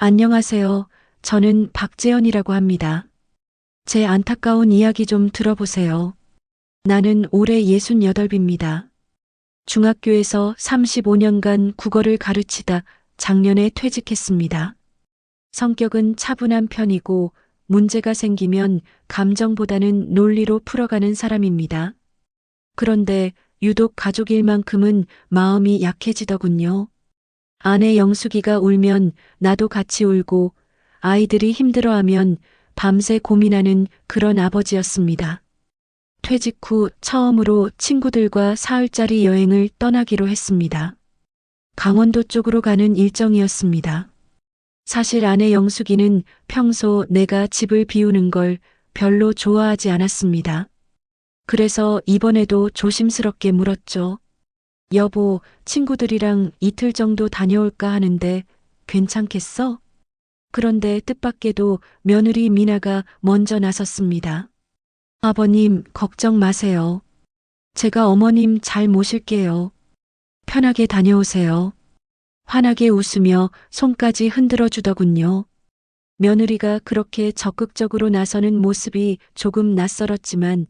안녕하세요. 저는 박재현이라고 합니다. 제 안타까운 이야기 좀 들어보세요. 나는 올해 68입니다. 중학교에서 35년간 국어를 가르치다 작년에 퇴직했습니다. 성격은 차분한 편이고 문제가 생기면 감정보다는 논리로 풀어가는 사람입니다. 그런데 유독 가족 일만큼은 마음이 약해지더군요. 아내 영숙이가 울면 나도 같이 울고 아이들이 힘들어하면 밤새 고민하는 그런 아버지였습니다. 퇴직 후 처음으로 친구들과 사흘짜리 여행을 떠나기로 했습니다. 강원도 쪽으로 가는 일정이었습니다. 사실 아내 영숙이는 평소 내가 집을 비우는 걸 별로 좋아하지 않았습니다. 그래서 이번에도 조심스럽게 물었죠. 여보, 친구들이랑 이틀 정도 다녀올까 하는데 괜찮겠어? 그런데 뜻밖에도 며느리 미나가 먼저 나섰습니다. 아버님, 걱정 마세요. 제가 어머님 잘 모실게요. 편하게 다녀오세요. 환하게 웃으며 손까지 흔들어 주더군요. 며느리가 그렇게 적극적으로 나서는 모습이 조금 낯설었지만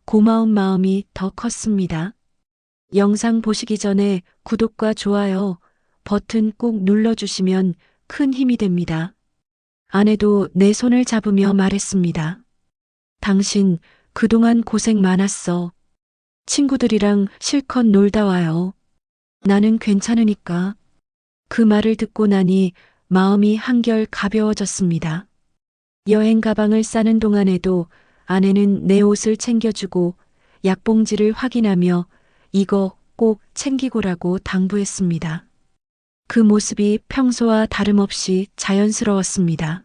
고마운 마음이 더 컸습니다. 영상 보시기 전에 구독과 좋아요 버튼 꼭 눌러주시면 큰 힘이 됩니다. 아내도 내 손을 잡으며 말했습니다. 당신 그동안 고생 많았어. 친구들이랑 실컷 놀다 와요. 나는 괜찮으니까. 그 말을 듣고 나니 마음이 한결 가벼워졌습니다. 여행 가방을 싸는 동안에도 아내는 내 옷을 챙겨주고 약봉지를 확인하며 이거 꼭 챙기고라고 당부했습니다. 그 모습이 평소와 다름없이 자연스러웠습니다.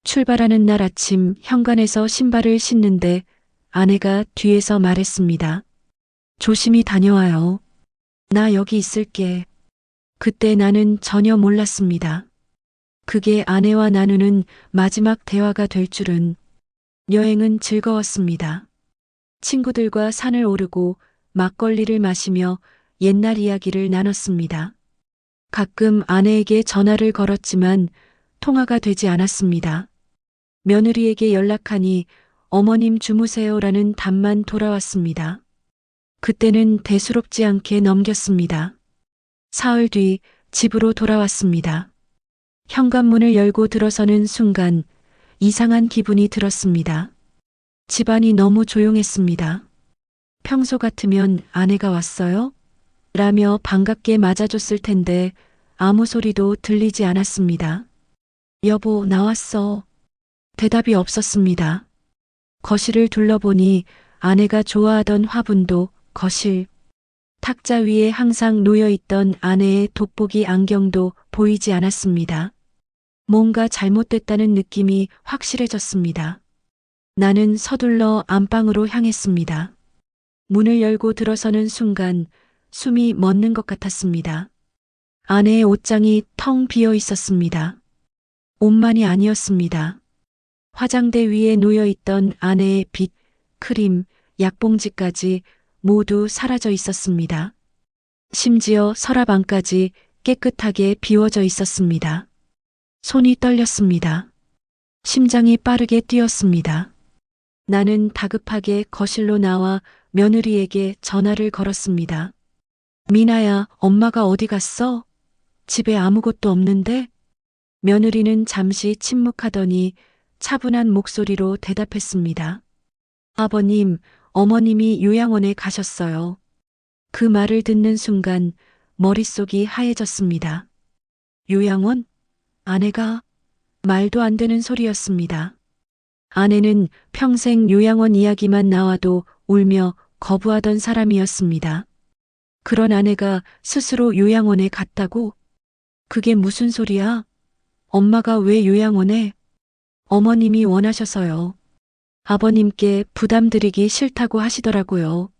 출발하는 날 아침 현관에서 신발을 신는데 아내가 뒤에서 말했습니다. 조심히 다녀와요. 나 여기 있을게. 그때 나는 전혀 몰랐습니다. 그게 아내와 나누는 마지막 대화가 될 줄은. 여행은 즐거웠습니다. 친구들과 산을 오르고 막걸리를 마시며 옛날 이야기를 나눴습니다. 가끔 아내에게 전화를 걸었지만 통화가 되지 않았습니다. 며느리에게 연락하니 어머님 주무세요라는 답만 돌아왔습니다. 그때는 대수롭지 않게 넘겼습니다. 사흘 뒤 집으로 돌아왔습니다. 현관문을 열고 들어서는 순간 이상한 기분이 들었습니다. 집안이 너무 조용했습니다. 평소 같으면 아내가 왔어요? 라며 반갑게 맞아줬을 텐데 아무 소리도 들리지 않았습니다. 여보, 나왔어. 대답이 없었습니다. 거실을 둘러보니 아내가 좋아하던 화분도 거실, 탁자 위에 항상 놓여있던 아내의 돋보기 안경도 보이지 않았습니다. 뭔가 잘못됐다는 느낌이 확실해졌습니다. 나는 서둘러 안방으로 향했습니다. 문을 열고 들어서는 순간 숨이 멎는 것 같았습니다. 아내의 옷장이 텅 비어 있었습니다. 옷만이 아니었습니다. 화장대 위에 놓여있던 아내의 빗, 크림, 약봉지까지 모두 사라져 있었습니다. 심지어 서랍 안까지 깨끗하게 비워져 있었습니다. 손이 떨렸습니다. 심장이 빠르게 뛰었습니다. 나는 다급하게 거실로 나와 며느리에게 전화를 걸었습니다. 미나야, 엄마가 어디 갔어? 집에 아무것도 없는데? 며느리는 잠시 침묵하더니 차분한 목소리로 대답했습니다. 아버님, 어머님이 요양원에 가셨어요. 그 말을 듣는 순간 머릿속이 하얘졌습니다. 요양원? 아내가? 말도 안 되는 소리였습니다. 아내는 평생 요양원 이야기만 나와도 울며 거부하던 사람이었습니다. 그런 아내가 스스로 요양원에 갔다고? 그게 무슨 소리야? 엄마가 왜 요양원에? 어머님이 원하셔서요. 아버님께 부담드리기 싫다고 하시더라고요.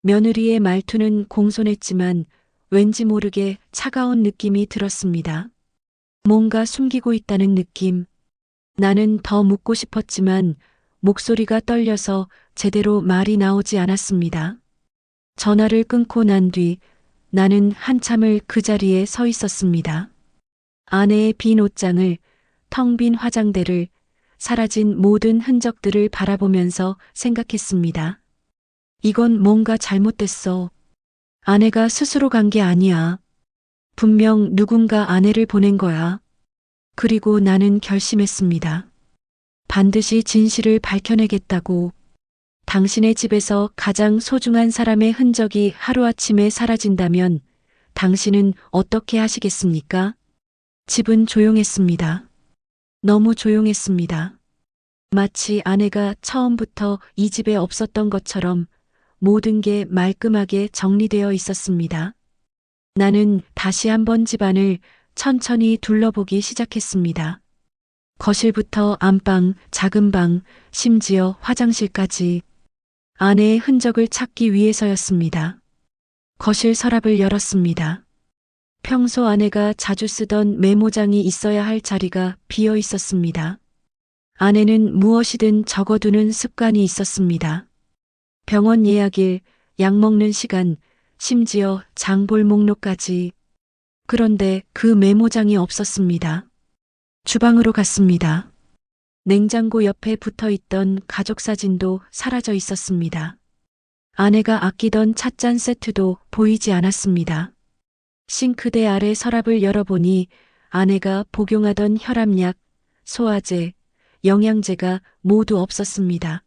며느리의 말투는 공손했지만 왠지 모르게 차가운 느낌이 들었습니다. 뭔가 숨기고 있다는 느낌. 나는 더 묻고 싶었지만 목소리가 떨려서 제대로 말이 나오지 않았습니다. 전화를 끊고 난 뒤 나는 한참을 그 자리에 서 있었습니다. 아내의 빈 옷장을, 텅 빈 화장대를, 사라진 모든 흔적들을 바라보면서 생각했습니다. 이건 뭔가 잘못됐어. 아내가 스스로 간 게 아니야. 분명 누군가 아내를 보낸 거야. 그리고 나는 결심했습니다. 반드시 진실을 밝혀내겠다고. 당신의 집에서 가장 소중한 사람의 흔적이 하루아침에 사라진다면 당신은 어떻게 하시겠습니까? 집은 조용했습니다. 너무 조용했습니다. 마치 아내가 처음부터 이 집에 없었던 것처럼 모든 게 말끔하게 정리되어 있었습니다. 나는 다시 한번 집안을 천천히 둘러보기 시작했습니다. 거실부터 안방, 작은 방, 심지어 화장실까지 아내의 흔적을 찾기 위해서였습니다. 거실 서랍을 열었습니다. 평소 아내가 자주 쓰던 메모장이 있어야 할 자리가 비어 있었습니다. 아내는 무엇이든 적어두는 습관이 있었습니다. 병원 예약일, 약 먹는 시간, 심지어 장볼 목록까지. 그런데 그 메모장이 없었습니다. 주방으로 갔습니다. 냉장고 옆에 붙어 있던 가족 사진도 사라져 있었습니다. 아내가 아끼던 찻잔 세트도 보이지 않았습니다. 싱크대 아래 서랍을 열어보니 아내가 복용하던 혈압약, 소화제, 영양제가 모두 없었습니다.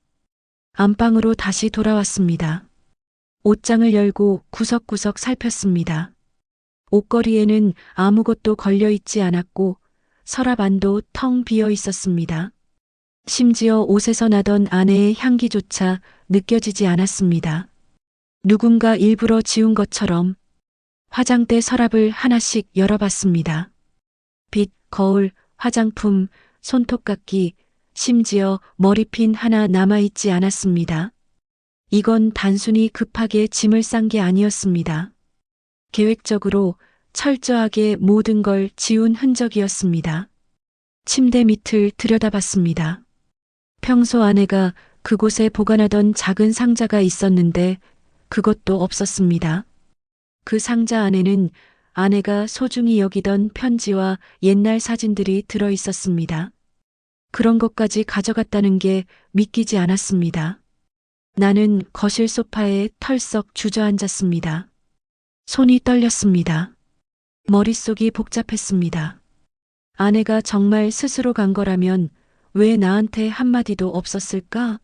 안방으로 다시 돌아왔습니다. 옷장을 열고 구석구석 살폈습니다. 옷걸이에는 아무것도 걸려 있지 않았고 서랍 안도 텅 비어 있었습니다. 심지어 옷에서 나던 아내의 향기조차 느껴지지 않았습니다. 누군가 일부러 지운 것처럼. 화장대 서랍을 하나씩 열어봤습니다. 빗, 거울, 화장품, 손톱깎이, 심지어 머리핀 하나 남아있지 않았습니다. 이건 단순히 급하게 짐을 싼 게 아니었습니다. 계획적으로 철저하게 모든 걸 지운 흔적이었습니다. 침대 밑을 들여다봤습니다. 평소 아내가 그곳에 보관하던 작은 상자가 있었는데 그것도 없었습니다. 그 상자 안에는 아내가 소중히 여기던 편지와 옛날 사진들이 들어 있었습니다. 그런 것까지 가져갔다는 게 믿기지 않았습니다. 나는 거실 소파에 털썩 주저앉았습니다. 손이 떨렸습니다. 머릿속이 복잡했습니다. 아내가 정말 스스로 간 거라면 왜 나한테 한마디도 없었을까?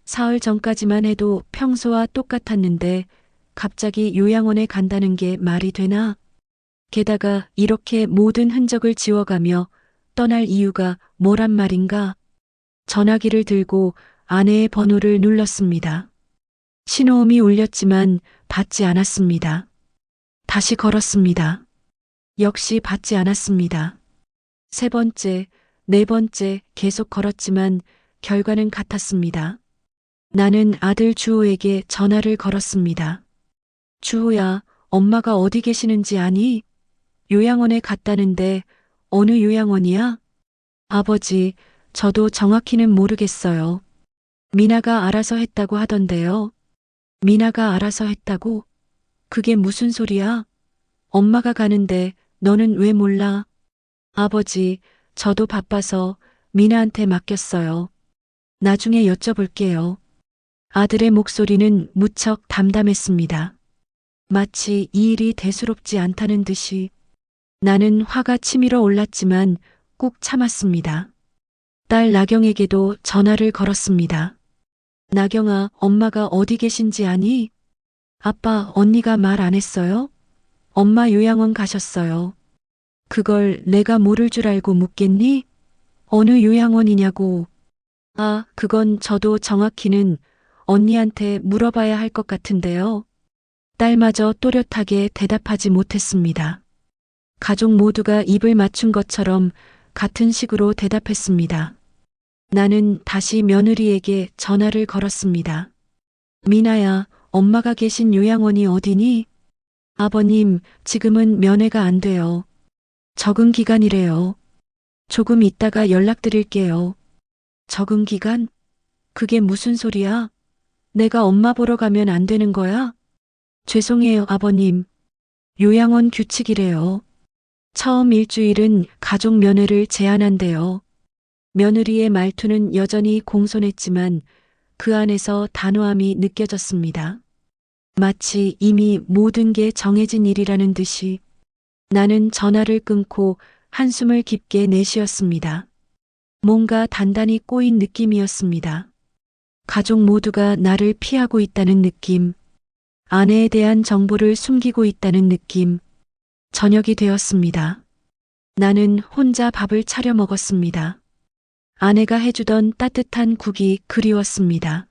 사흘 전까지만 해도 평소와 똑같았는데 갑자기 요양원에 간다는 게 말이 되나? 게다가 이렇게 모든 흔적을 지워가며 떠날 이유가 뭐란 말인가? 전화기를 들고 아내의 번호를 눌렀습니다. 신호음이 울렸지만 받지 않았습니다. 다시 걸었습니다. 역시 받지 않았습니다. 세 번째, 네 번째 계속 걸었지만 결과는 같았습니다. 나는 아들 주호에게 전화를 걸었습니다. 주호야, 엄마가 어디 계시는지 아니? 요양원에 갔다는데 어느 요양원이야? 아버지, 저도 정확히는 모르겠어요. 미나가 알아서 했다고 하던데요. 미나가 알아서 했다고? 그게 무슨 소리야? 엄마가 가는데 너는 왜 몰라? 아버지, 저도 바빠서 미나한테 맡겼어요. 나중에 여쭤볼게요. 아들의 목소리는 무척 담담했습니다. 마치 이 일이 대수롭지 않다는 듯이. 나는 화가 치밀어 올랐지만 꾹 참았습니다. 딸 나경에게도 전화를 걸었습니다. 나경아, 엄마가 어디 계신지 아니? 아빠, 언니가 말 안 했어요? 엄마 요양원 가셨어요. 그걸 내가 모를 줄 알고 묻겠니? 어느 요양원이냐고. 아, 그건 저도 정확히는 언니한테 물어봐야 할 것 같은데요. 딸마저 또렷하게 대답하지 못했습니다. 가족 모두가 입을 맞춘 것처럼 같은 식으로 대답했습니다. 나는 다시 며느리에게 전화를 걸었습니다. 미나야, 엄마가 계신 요양원이 어디니? 아버님, 지금은 면회가 안 돼요. 적응 기간이래요. 조금 있다가 연락드릴게요. 적응 기간? 그게 무슨 소리야? 내가 엄마 보러 가면 안 되는 거야? 죄송해요, 아버님. 요양원 규칙이래요. 처음 일주일은 가족 면회를 제안한대요. 며느리의 말투는 여전히 공손했지만 그 안에서 단호함이 느껴졌습니다. 마치 이미 모든 게 정해진 일이라는 듯이. 나는 전화를 끊고 한숨을 깊게 내쉬었습니다. 뭔가 단단히 꼬인 느낌이었습니다. 가족 모두가 나를 피하고 있다는 느낌, 아내에 대한 정보를 숨기고 있다는 느낌. 저녁이 되었습니다. 나는 혼자 밥을 차려 먹었습니다. 아내가 해주던 따뜻한 국이 그리웠습니다.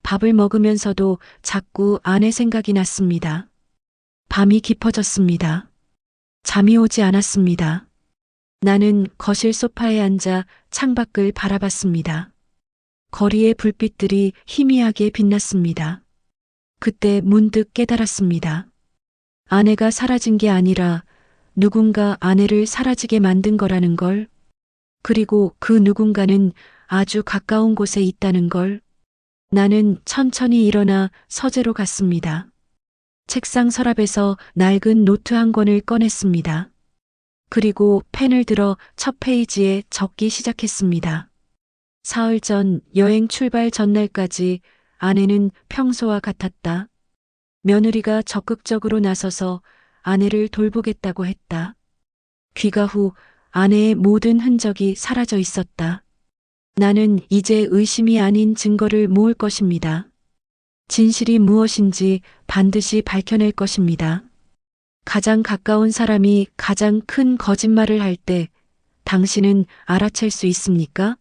밥을 먹으면서도 자꾸 아내 생각이 났습니다. 밤이 깊어졌습니다. 잠이 오지 않았습니다. 나는 거실 소파에 앉아 창밖을 바라봤습니다. 거리의 불빛들이 희미하게 빛났습니다. 그때 문득 깨달았습니다. 아내가 사라진 게 아니라 누군가 아내를 사라지게 만든 거라는 걸, 그리고 그 누군가는 아주 가까운 곳에 있다는 걸. 나는 천천히 일어나 서재로 갔습니다. 책상 서랍에서 낡은 노트 한 권을 꺼냈습니다. 그리고 펜을 들어 첫 페이지에 적기 시작했습니다. 사흘 전 여행 출발 전날까지 아내는 평소와 같았다. 며느리가 적극적으로 나서서 아내를 돌보겠다고 했다. 귀가 후 아내의 모든 흔적이 사라져 있었다. 나는 이제 의심이 아닌 증거를 모을 것입니다. 진실이 무엇인지 반드시 밝혀낼 것입니다. 가장 가까운 사람이 가장 큰 거짓말을 할 때 당신은 알아챌 수 있습니까?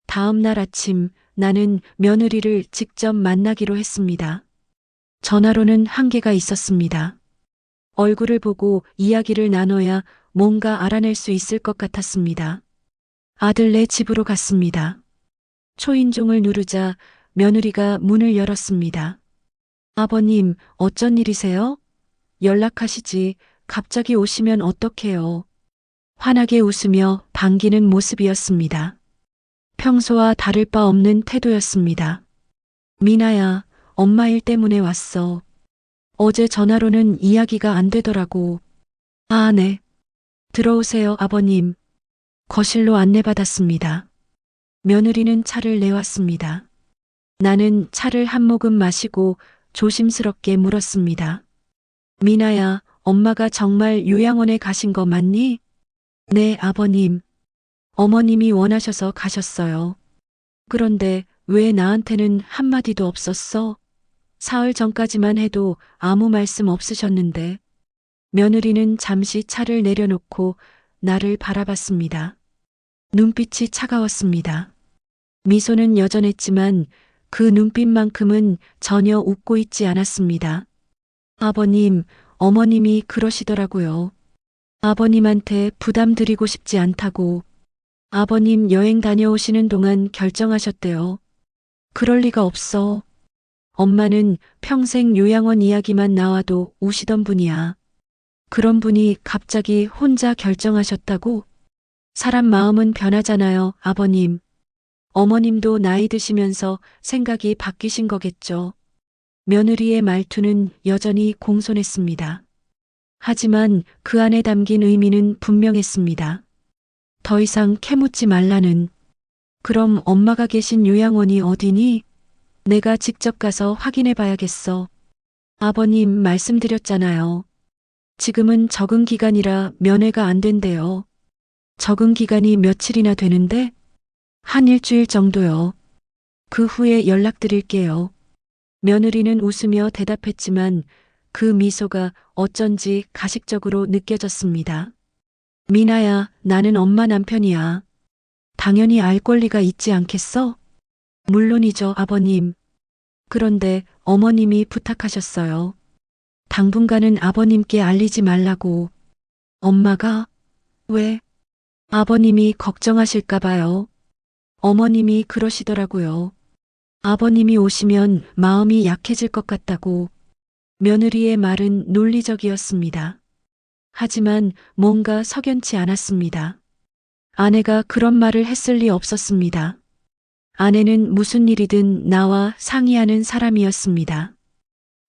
다음 날 아침 나는 며느리를 직접 만나기로 했습니다. 전화로는 한계가 있었습니다. 얼굴을 보고 이야기를 나눠야 뭔가 알아낼 수 있을 것 같았습니다. 아들네 집으로 갔습니다. 초인종을 누르자 며느리가 문을 열었습니다. 아버님, 어쩐 일이세요? 연락하시지. 갑자기 오시면 어떡해요? 환하게 웃으며 반기는 모습이었습니다. 평소와 다를 바 없는 태도였습니다. 미나야, 엄마 일 때문에 왔어. 어제 전화로는 이야기가 안 되더라고. 아, 네. 들어오세요, 아버님. 거실로 안내받았습니다. 며느리는 차를 내왔습니다. 나는 차를 한 모금 마시고 조심스럽게 물었습니다. 미나야, 엄마가 정말 요양원에 가신 거 맞니? 네, 아버님. 어머님이 원하셔서 가셨어요. 그런데 왜 나한테는 한마디도 없었어? 사흘 전까지만 해도 아무 말씀 없으셨는데. 며느리는 잠시 차를 내려놓고 나를 바라봤습니다. 눈빛이 차가웠습니다. 미소는 여전했지만 그 눈빛만큼은 전혀 웃고 있지 않았습니다. 아버님, 어머님이 그러시더라고요. 아버님한테 부담 드리고 싶지 않다고. 아버님 여행 다녀오시는 동안 결정하셨대요. 그럴 리가 없어. 엄마는 평생 요양원 이야기만 나와도 우시던 분이야. 그런 분이 갑자기 혼자 결정하셨다고? 사람 마음은 변하잖아요, 아버님. 어머님도 나이 드시면서 생각이 바뀌신 거겠죠. 며느리의 말투는 여전히 공손했습니다. 하지만 그 안에 담긴 의미는 분명했습니다. 더 이상 캐묻지 말라는. 그럼 엄마가 계신 요양원이 어디니? 내가 직접 가서 확인해 봐야겠어. 아버님 말씀드렸잖아요. 지금은 적응 기간이라 면회가 안 된대요. 적응 기간이 며칠이나 되는데? 한 일주일 정도요. 그 후에 연락드릴게요. 며느리는 웃으며 대답했지만 그 미소가 어쩐지 가식적으로 느껴졌습니다. 미나야, 나는 엄마 남편이야. 당연히 알 권리가 있지 않겠어? 물론이죠, 아버님. 그런데 어머님이 부탁하셨어요. 당분간은 아버님께 알리지 말라고. 엄마가? 왜? 아버님이 걱정하실까 봐요. 어머님이 그러시더라고요. 아버님이 오시면 마음이 약해질 것 같다고. 며느리의 말은 논리적이었습니다. 하지만 뭔가 석연치 않았습니다. 아내가 그런 말을 했을 리 없었습니다. 아내는 무슨 일이든 나와 상의하는 사람이었습니다.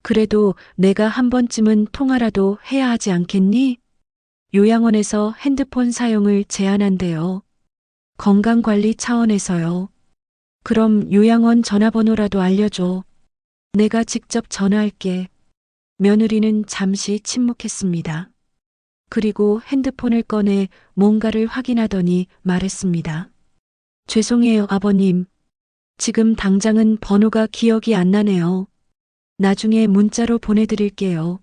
그래도 내가 한 번쯤은 통화라도 해야 하지 않겠니? 요양원에서 핸드폰 사용을 제한한대요. 건강관리 차원에서요. 그럼 요양원 전화번호라도 알려줘. 내가 직접 전화할게. 며느리는 잠시 침묵했습니다. 그리고 핸드폰을 꺼내 뭔가를 확인하더니 말했습니다. 죄송해요, 아버님. 지금 당장은 번호가 기억이 안 나네요. 나중에 문자로 보내드릴게요.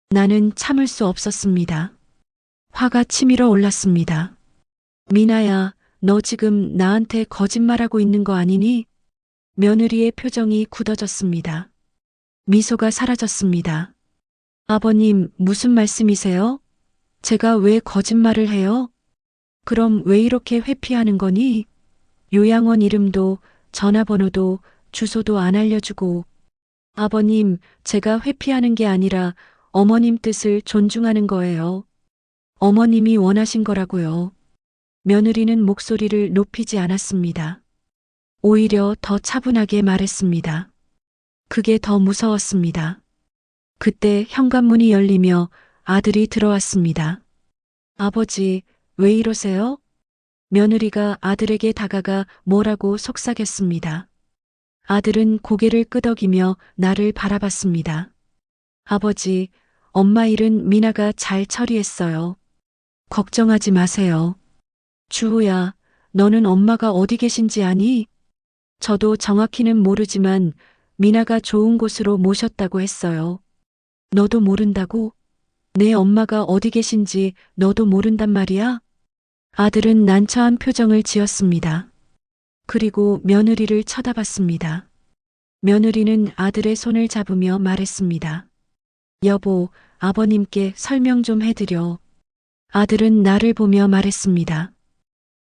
나는 참을 수 없었습니다. 화가 치밀어 올랐습니다. 미나야, 너 지금 나한테 거짓말하고 있는 거 아니니? 며느리의 표정이 굳어졌습니다. 미소가 사라졌습니다. 아버님, 무슨 말씀이세요? 제가 왜 거짓말을 해요? 그럼 왜 이렇게 회피하는 거니? 요양원 이름도 전화번호도 주소도 안 알려주고. 아버님, 제가 회피하는 게 아니라 어머님 뜻을 존중하는 거예요. 어머님이 원하신 거라고요. 며느리는 목소리를 높이지 않았습니다. 오히려 더 차분하게 말했습니다. 그게 더 무서웠습니다. 그때 현관문이 열리며 아들이 들어왔습니다. 아버지, 왜 이러세요? 며느리가 아들에게 다가가 뭐라고 속삭였습니다. 아들은 고개를 끄덕이며 나를 바라봤습니다. 아버지, 엄마 일은 미나가 잘 처리했어요. 걱정하지 마세요. 주호야, 너는 엄마가 어디 계신지 아니? 저도 정확히는 모르지만 미나가 좋은 곳으로 모셨다고 했어요. 너도 모른다고? 내 엄마가 어디 계신지 너도 모른단 말이야? 아들은 난처한 표정을 지었습니다. 그리고 며느리를 쳐다봤습니다. 며느리는 아들의 손을 잡으며 말했습니다. 여보, 아버님께 설명 좀 해드려. 아들은 나를 보며 말했습니다.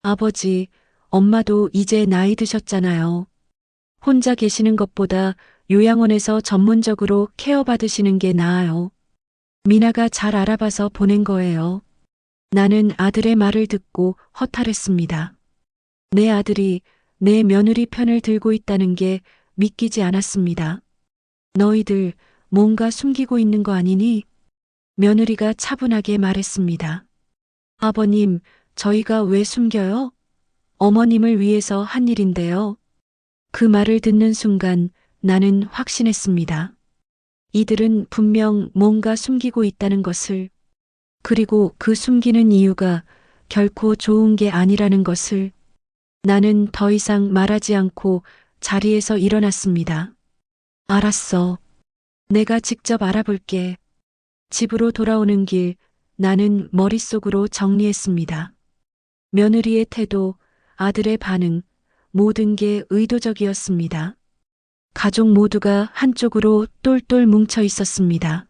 아버지, 엄마도 이제 나이 드셨잖아요. 혼자 계시는 것보다 요양원에서 전문적으로 케어받으시는 게 나아요. 미나가 잘 알아봐서 보낸 거예요. 나는 아들의 말을 듣고 허탈했습니다. 내 아들이 내 며느리 편을 들고 있다는 게 믿기지 않았습니다. 너희들 뭔가 숨기고 있는 거 아니니? 며느리가 차분하게 말했습니다. 아버님, 저희가 왜 숨겨요? 어머님을 위해서 한 일인데요. 그 말을 듣는 순간 나는 확신했습니다. 이들은 분명 뭔가 숨기고 있다는 것을, 그리고 그 숨기는 이유가 결코 좋은 게 아니라는 것을. 나는 더 이상 말하지 않고 자리에서 일어났습니다. 알았어. 내가 직접 알아볼게. 집으로 돌아오는 길, 나는 머릿속으로 정리했습니다. 며느리의 태도, 아들의 반응, 모든 게 의도적이었습니다. 가족 모두가 한쪽으로 똘똘 뭉쳐 있었습니다.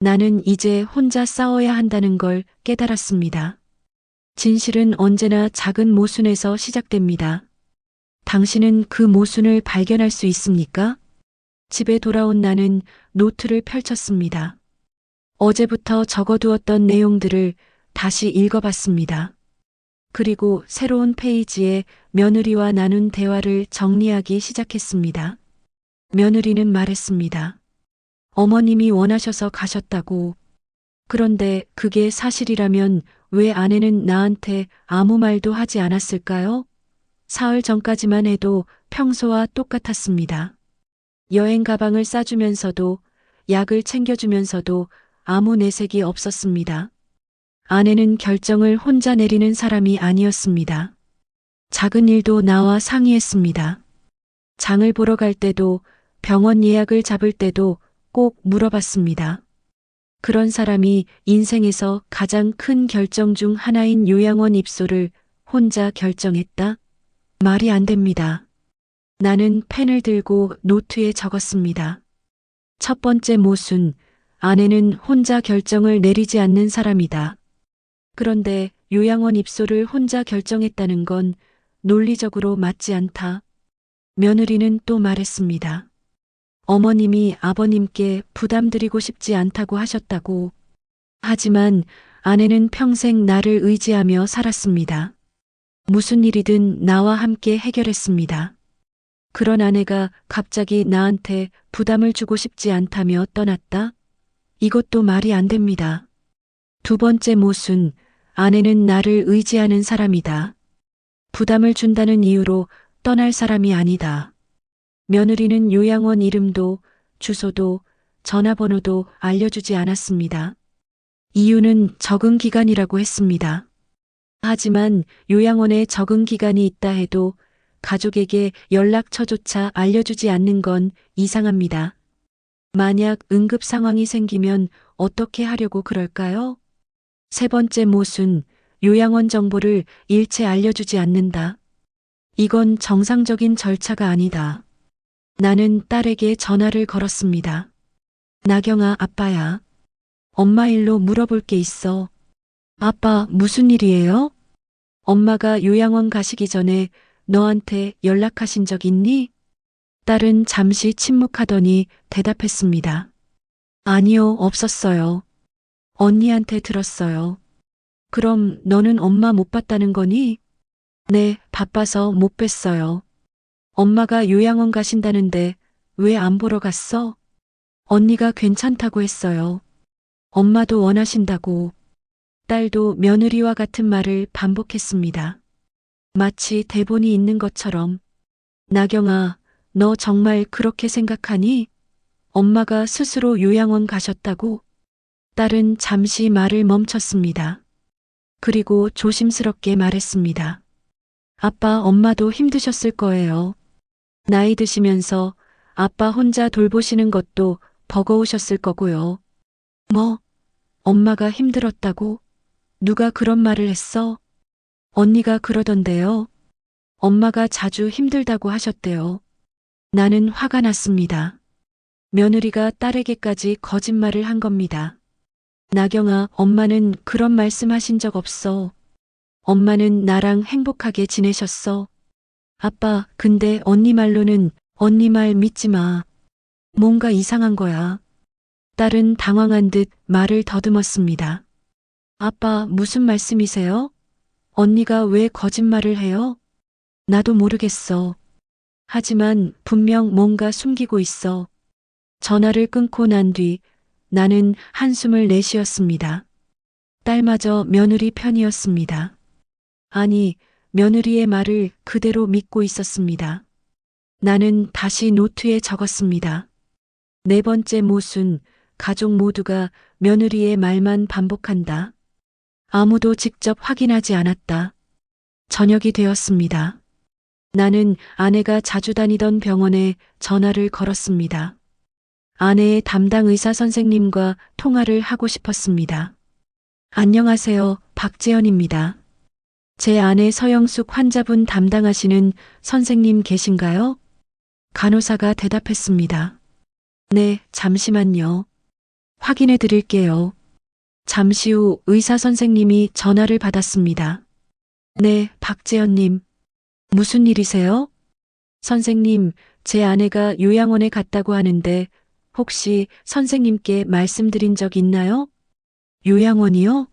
나는 이제 혼자 싸워야 한다는 걸 깨달았습니다. 진실은 언제나 작은 모순에서 시작됩니다. 당신은 그 모순을 발견할 수 있습니까? 집에 돌아온 나는 노트를 펼쳤습니다. 어제부터 적어두었던 내용들을 다시 읽어봤습니다. 그리고 새로운 페이지에 며느리와 나눈 대화를 정리하기 시작했습니다. 며느리는 말했습니다. 어머님이 원하셔서 가셨다고. 그런데 그게 사실이라면 왜 아내는 나한테 아무 말도 하지 않았을까요? 사흘 전까지만 해도 평소와 똑같았습니다. 여행 가방을 싸주면서도, 약을 챙겨주면서도 아무 내색이 없었습니다. 아내는 결정을 혼자 내리는 사람이 아니었습니다. 작은 일도 나와 상의했습니다. 장을 보러 갈 때도, 병원 예약을 잡을 때도 꼭 물어봤습니다. 그런 사람이 인생에서 가장 큰 결정 중 하나인 요양원 입소를 혼자 결정했다? 말이 안 됩니다. 나는 펜을 들고 노트에 적었습니다. 첫 번째 모순, 아내는 혼자 결정을 내리지 않는 사람이다. 그런데 요양원 입소를 혼자 결정했다는 건 논리적으로 맞지 않다. 며느리는 또 말했습니다. 어머님이 아버님께 부담드리고 싶지 않다고 하셨다고. 하지만 아내는 평생 나를 의지하며 살았습니다. 무슨 일이든 나와 함께 해결했습니다. 그런 아내가 갑자기 나한테 부담을 주고 싶지 않다며 떠났다? 이것도 말이 안 됩니다. 두 번째 모순, 아내는 나를 의지하는 사람이다. 부담을 준다는 이유로 떠날 사람이 아니다. 며느리는 요양원 이름도 주소도 전화번호도 알려주지 않았습니다. 이유는 적응 기간이라고 했습니다. 하지만 요양원에 적응 기간이 있다 해도 가족에게 연락처조차 알려주지 않는 건 이상합니다. 만약 응급 상황이 생기면 어떻게 하려고 그럴까요? 세 번째 모순, 요양원 정보를 일체 알려주지 않는다. 이건 정상적인 절차가 아니다. 나는 딸에게 전화를 걸었습니다. 나경아, 아빠야. 엄마 일로 물어볼 게 있어. 아빠, 무슨 일이에요? 엄마가 요양원 가시기 전에 너한테 연락하신 적 있니? 딸은 잠시 침묵하더니 대답했습니다. 아니요, 없었어요. 언니한테 들었어요. 그럼 너는 엄마 못 봤다는 거니? 네, 바빠서 못 뵀어요. 엄마가 요양원 가신다는데 왜 안 보러 갔어? 언니가 괜찮다고 했어요. 엄마도 원하신다고. 딸도 며느리와 같은 말을 반복했습니다. 마치 대본이 있는 것처럼. 나경아, 너 정말 그렇게 생각하니? 엄마가 스스로 요양원 가셨다고? 딸은 잠시 말을 멈췄습니다. 그리고 조심스럽게 말했습니다. 아빠, 엄마도 힘드셨을 거예요. 나이 드시면서 아빠 혼자 돌보시는 것도 버거우셨을 거고요. 뭐? 엄마가 힘들었다고? 누가 그런 말을 했어? 언니가 그러던데요. 엄마가 자주 힘들다고 하셨대요. 나는 화가 났습니다. 며느리가 딸에게까지 거짓말을 한 겁니다. 나경아, 엄마는 그런 말씀 하신 적 없어. 엄마는 나랑 행복하게 지내셨어. 아빠, 근데 언니 말로는 언니 말 믿지 마. 뭔가 이상한 거야. 딸은 당황한 듯 말을 더듬었습니다. 아빠, 무슨 말씀이세요? 언니가 왜 거짓말을 해요? 나도 모르겠어. 하지만 분명 뭔가 숨기고 있어. 전화를 끊고 난 뒤 나는 한숨을 내쉬었습니다. 딸마저 며느리 편이었습니다. 아니, 며느리의 말을 그대로 믿고 있었습니다. 나는 다시 노트에 적었습니다. 네 번째 모순, 가족 모두가 며느리의 말만 반복한다. 아무도 직접 확인하지 않았다. 저녁이 되었습니다. 나는 아내가 자주 다니던 병원에 전화를 걸었습니다. 아내의 담당 의사 선생님과 통화를 하고 싶었습니다. 안녕하세요, 박재현입니다. 제 아내 서영숙 환자분 담당하시는 선생님 계신가요? 간호사가 대답했습니다. 네, 잠시만요. 확인해 드릴게요. 잠시 후 의사 선생님이 전화를 받았습니다. 네, 박재현님. 무슨 일이세요? 선생님, 제 아내가 요양원에 갔다고 하는데 혹시 선생님께 말씀드린 적 있나요? 요양원이요?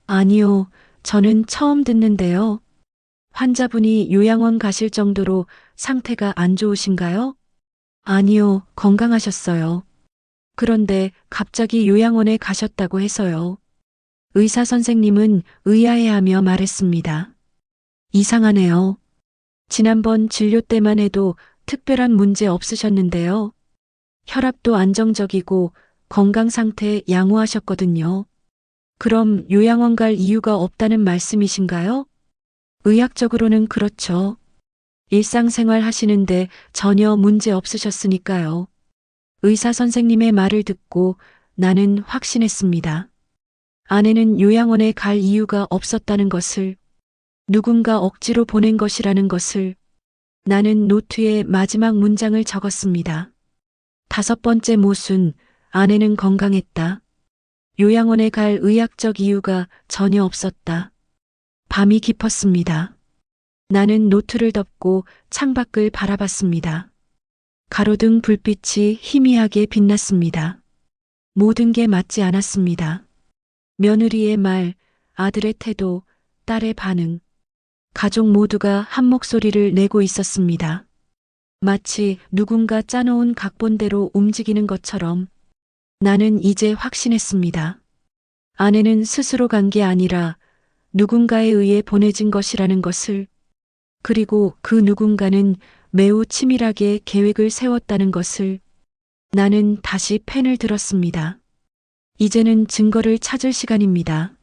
아니요, 저는 처음 듣는데요. 환자분이 요양원 가실 정도로 상태가 안 좋으신가요? 아니요, 건강하셨어요. 그런데 갑자기 요양원에 가셨다고 해서요. 의사 선생님은 의아해하며 말했습니다. 이상하네요. 지난번 진료 때만 해도 특별한 문제 없으셨는데요. 혈압도 안정적이고 건강 상태 양호하셨거든요. 그럼 요양원 갈 이유가 없다는 말씀이신가요? 의학적으로는 그렇죠. 일상생활 하시는데 전혀 문제 없으셨으니까요. 의사 선생님의 말을 듣고 나는 확신했습니다. 아내는 요양원에 갈 이유가 없었다는 것을, 누군가 억지로 보낸 것이라는 것을. 나는 노트에 마지막 문장을 적었습니다. 다섯 번째 모순, 아내는 건강했다. 요양원에 갈 의학적 이유가 전혀 없었다. 밤이 깊었습니다. 나는 노트를 덮고 창밖을 바라봤습니다. 가로등 불빛이 희미하게 빛났습니다. 모든 게 맞지 않았습니다. 며느리의 말, 아들의 태도, 딸의 반응. 가족 모두가 한 목소리를 내고 있었습니다. 마치 누군가 짜놓은 각본대로 움직이는 것처럼. 나는 이제 확신했습니다. 아내는 스스로 간 게 아니라 누군가에 의해 보내진 것이라는 것을, 그리고 그 누군가는 매우 치밀하게 계획을 세웠다는 것을 나는 다시 펜을 들었습니다. 이제는 증거를 찾을 시간입니다.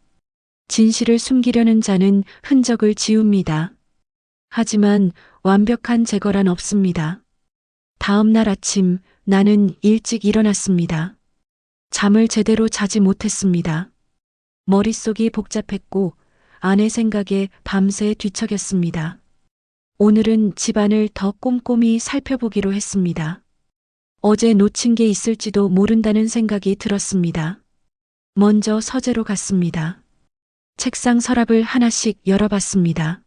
진실을 숨기려는 자는 흔적을 지웁니다. 하지만 완벽한 제거란 없습니다. 다음 날 아침 나는 일찍 일어났습니다. 잠을 제대로 자지 못했습니다. 머릿속이 복잡했고 아내 생각에 밤새 뒤척였습니다. 오늘은 집안을 더 꼼꼼히 살펴보기로 했습니다. 어제 놓친 게 있을지도 모른다는 생각이 들었습니다. 먼저 서재로 갔습니다. 책상 서랍을 하나씩 열어봤습니다.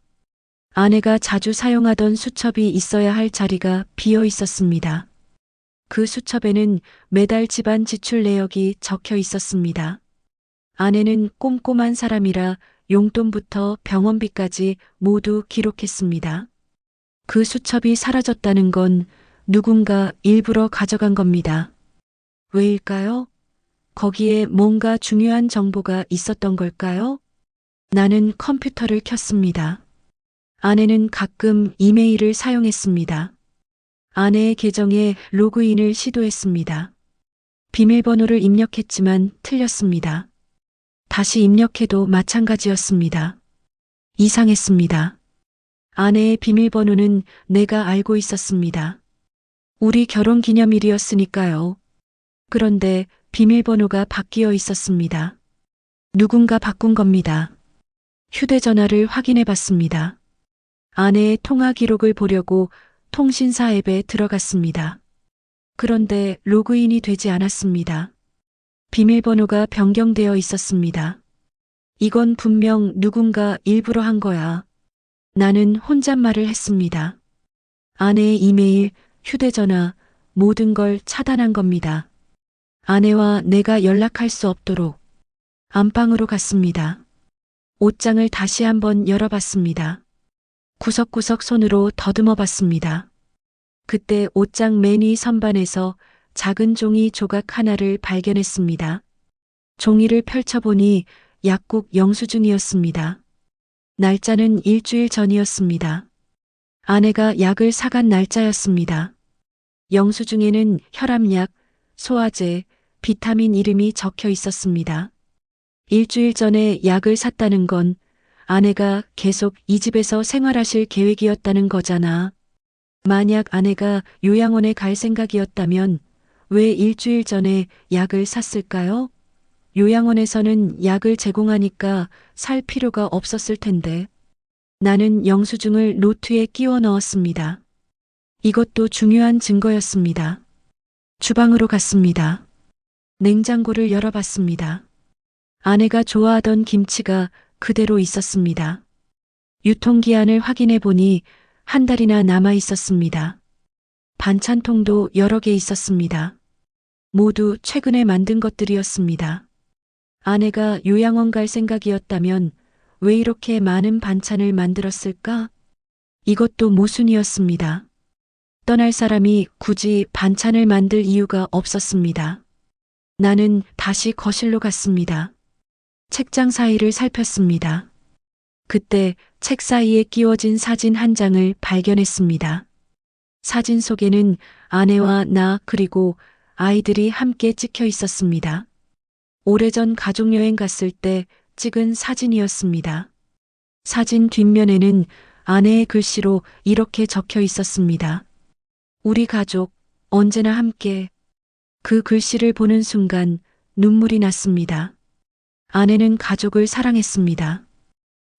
아내가 자주 사용하던 수첩이 있어야 할 자리가 비어 있었습니다. 그 수첩에는 매달 집안 지출 내역이 적혀 있었습니다. 아내는 꼼꼼한 사람이라 용돈부터 병원비까지 모두 기록했습니다. 그 수첩이 사라졌다는 건 누군가 일부러 가져간 겁니다. 왜일까요? 거기에 뭔가 중요한 정보가 있었던 걸까요? 나는 컴퓨터를 켰습니다. 아내는 가끔 이메일을 사용했습니다. 아내의 계정에 로그인을 시도했습니다. 비밀번호를 입력했지만 틀렸습니다. 다시 입력해도 마찬가지였습니다. 이상했습니다. 아내의 비밀번호는 내가 알고 있었습니다. 우리 결혼 기념일이었으니까요. 그런데 비밀번호가 바뀌어 있었습니다. 누군가 바꾼 겁니다. 휴대전화를 확인해 봤습니다. 아내의 통화 기록을 보려고 통신사 앱에 들어갔습니다. 그런데 로그인이 되지 않았습니다. 비밀번호가 변경되어 있었습니다. 이건 분명 누군가 일부러 한 거야. 나는 혼잣말을 했습니다. 아내의 이메일, 휴대전화, 모든 걸 차단한 겁니다. 아내와 내가 연락할 수 없도록. 안방으로 갔습니다. 옷장을 다시 한번 열어봤습니다. 구석구석 손으로 더듬어 봤습니다. 그때 옷장 맨 위 선반에서 작은 종이 조각 하나를 발견했습니다. 종이를 펼쳐보니 약국 영수증이었습니다. 날짜는 일주일 전이었습니다. 아내가 약을 사간 날짜였습니다. 영수증에는 혈압약, 소화제, 비타민 이름이 적혀 있었습니다. 일주일 전에 약을 샀다는 건 아내가 계속 이 집에서 생활하실 계획이었다는 거잖아. 만약 아내가 요양원에 갈 생각이었다면 왜 일주일 전에 약을 샀을까요? 요양원에서는 약을 제공하니까 살 필요가 없었을 텐데. 나는 영수증을 노트에 끼워 넣었습니다. 이것도 중요한 증거였습니다. 주방으로 갔습니다. 냉장고를 열어봤습니다. 아내가 좋아하던 김치가 그대로 있었습니다. 유통기한을 확인해 보니 한 달이나 남아 있었습니다. 반찬통도 여러 개 있었습니다. 모두 최근에 만든 것들이었습니다. 아내가 요양원 갈 생각이었다면 왜 이렇게 많은 반찬을 만들었을까? 이것도 모순이었습니다. 떠날 사람이 굳이 반찬을 만들 이유가 없었습니다. 나는 다시 거실로 갔습니다. 책장 사이를 살폈습니다. 그때 책 사이에 끼워진 사진 한 장을 발견했습니다. 사진 속에는 아내와 나 그리고 아이들이 함께 찍혀 있었습니다. 오래전 가족여행 갔을 때 찍은 사진이었습니다. 사진 뒷면에는 아내의 글씨로 이렇게 적혀 있었습니다. 우리 가족, 언제나 함께. 그 글씨를 보는 순간 눈물이 났습니다. 아내는 가족을 사랑했습니다.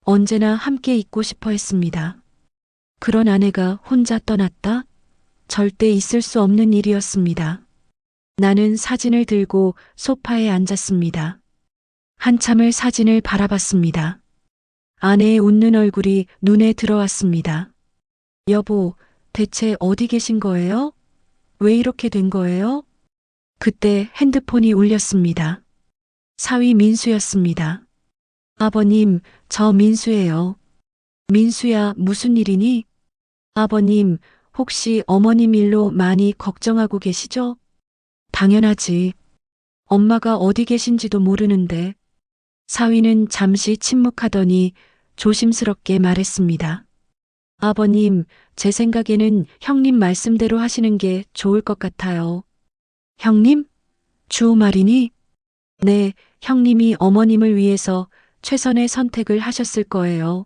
언제나 함께 있고 싶어 했습니다. 그런 아내가 혼자 떠났다? 절대 있을 수 없는 일이었습니다. 나는 사진을 들고 소파에 앉았습니다. 한참을 사진을 바라봤습니다. 아내의 웃는 얼굴이 눈에 들어왔습니다. 여보, 대체 어디 계신 거예요? 왜 이렇게 된 거예요? 그때 핸드폰이 울렸습니다. 사위 민수였습니다. 아버님, 저 민수예요. 민수야, 무슨 일이니? 아버님, 혹시 어머님 일로 많이 걱정하고 계시죠? 당연하지. 엄마가 어디 계신지도 모르는데. 사위는 잠시 침묵하더니 조심스럽게 말했습니다. 아버님, 제 생각에는 형님 말씀대로 하시는 게 좋을 것 같아요. 형님? 주 말이니? 네, 형님이 어머님을 위해서 최선의 선택을 하셨을 거예요.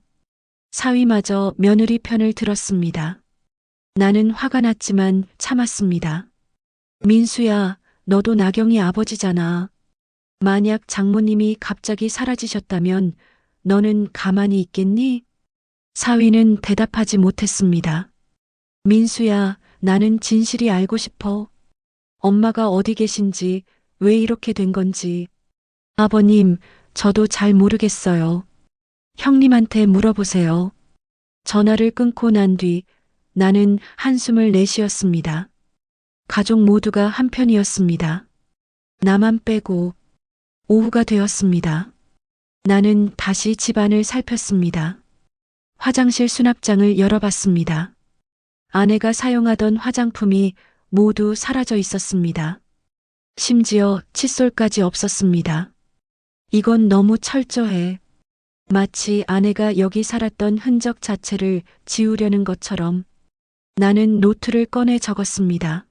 사위마저 며느리 편을 들었습니다. 나는 화가 났지만 참았습니다. 민수야, 너도 나경이 아버지잖아. 만약 장모님이 갑자기 사라지셨다면 너는 가만히 있겠니? 사위는 대답하지 못했습니다. 민수야, 나는 진실이 알고 싶어. 엄마가 어디 계신지, 왜 이렇게 된 건지. 아버님, 저도 잘 모르겠어요. 형님한테 물어보세요. 전화를 끊고 난 뒤 나는 한숨을 내쉬었습니다. 가족 모두가 한편이었습니다. 나만 빼고 오후가 되었습니다. 나는 다시 집안을 살폈습니다. 화장실 수납장을 열어봤습니다. 아내가 사용하던 화장품이 모두 사라져 있었습니다. 심지어 칫솔까지 없었습니다. 이건 너무 철저해. 마치 아내가 여기 살았던 흔적 자체를 지우려는 것처럼. 나는 노트를 꺼내 적었습니다.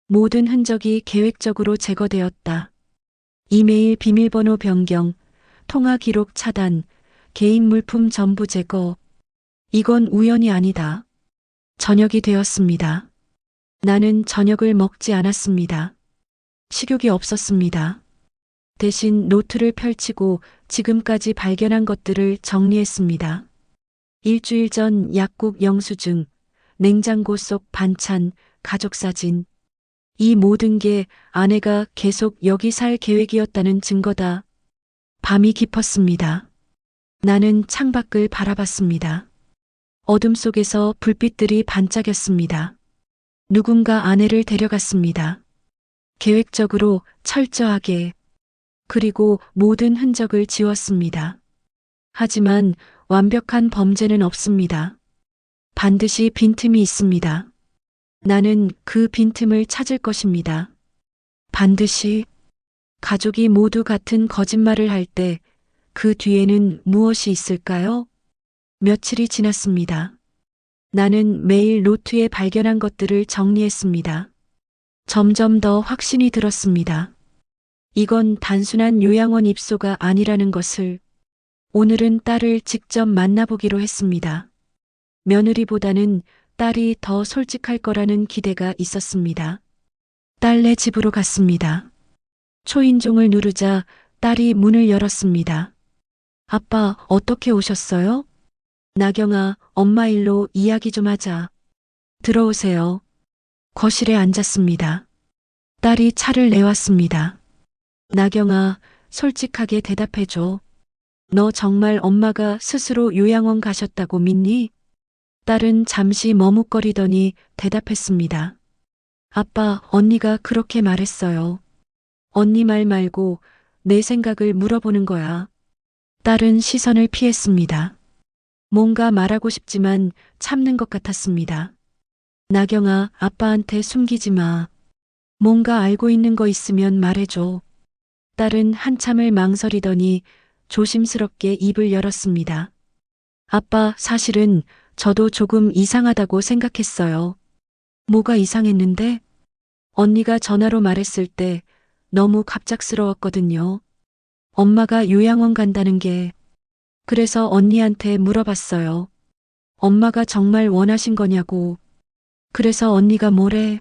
모든 흔적이 계획적으로 제거되었다. 이메일 비밀번호 변경, 통화 기록 차단, 개인 물품 전부 제거. 이건 우연이 아니다. 저녁이 되었습니다. 나는 저녁을 먹지 않았습니다. 식욕이 없었습니다. 대신 노트를 펼치고 지금까지 발견한 것들을 정리했습니다. 일주일 전 약국 영수증, 냉장고 속 반찬, 가족 사진. 이 모든 게 아내가 계속 여기 살 계획이었다는 증거다. 밤이 깊었습니다. 나는 창밖을 바라봤습니다. 어둠 속에서 불빛들이 반짝였습니다. 누군가 아내를 데려갔습니다. 계획적으로, 철저하게. 그리고 모든 흔적을 지웠습니다. 하지만 완벽한 범죄는 없습니다. 반드시 빈틈이 있습니다. 나는 그 빈틈을 찾을 것입니다. 반드시. 가족이 모두 같은 거짓말을 할 때 그 뒤에는 무엇이 있을까요? 며칠이 지났습니다. 나는 매일 노트에 발견한 것들을 정리했습니다. 점점 더 확신이 들었습니다. 이건 단순한 요양원 입소가 아니라는 것을. 오늘은 딸을 직접 만나보기로 했습니다. 며느리보다는 딸이 더 솔직할 거라는 기대가 있었습니다. 딸네 집으로 갔습니다. 초인종을 누르자 딸이 문을 열었습니다. 아빠, 어떻게 오셨어요? 나경아, 엄마 일로 이야기 좀 하자. 들어오세요. 거실에 앉았습니다. 딸이 차를 내왔습니다. 나경아, 솔직하게 대답해줘. 너 정말 엄마가 스스로 요양원 가셨다고 믿니? 딸은 잠시 머뭇거리더니 대답했습니다. 아빠, 언니가 그렇게 말했어요. 언니 말 말고 내 생각을 물어보는 거야. 딸은 시선을 피했습니다. 뭔가 말하고 싶지만 참는 것 같았습니다. 나경아, 아빠한테 숨기지 마. 뭔가 알고 있는 거 있으면 말해줘. 딸은 한참을 망설이더니 조심스럽게 입을 열었습니다. 아빠, 사실은 저도 조금 이상하다고 생각했어요. 뭐가 이상했는데? 언니가 전화로 말했을 때 너무 갑작스러웠거든요. 엄마가 요양원 간다는 게. 그래서 언니한테 물어봤어요. 엄마가 정말 원하신 거냐고. 그래서 언니가 뭐래?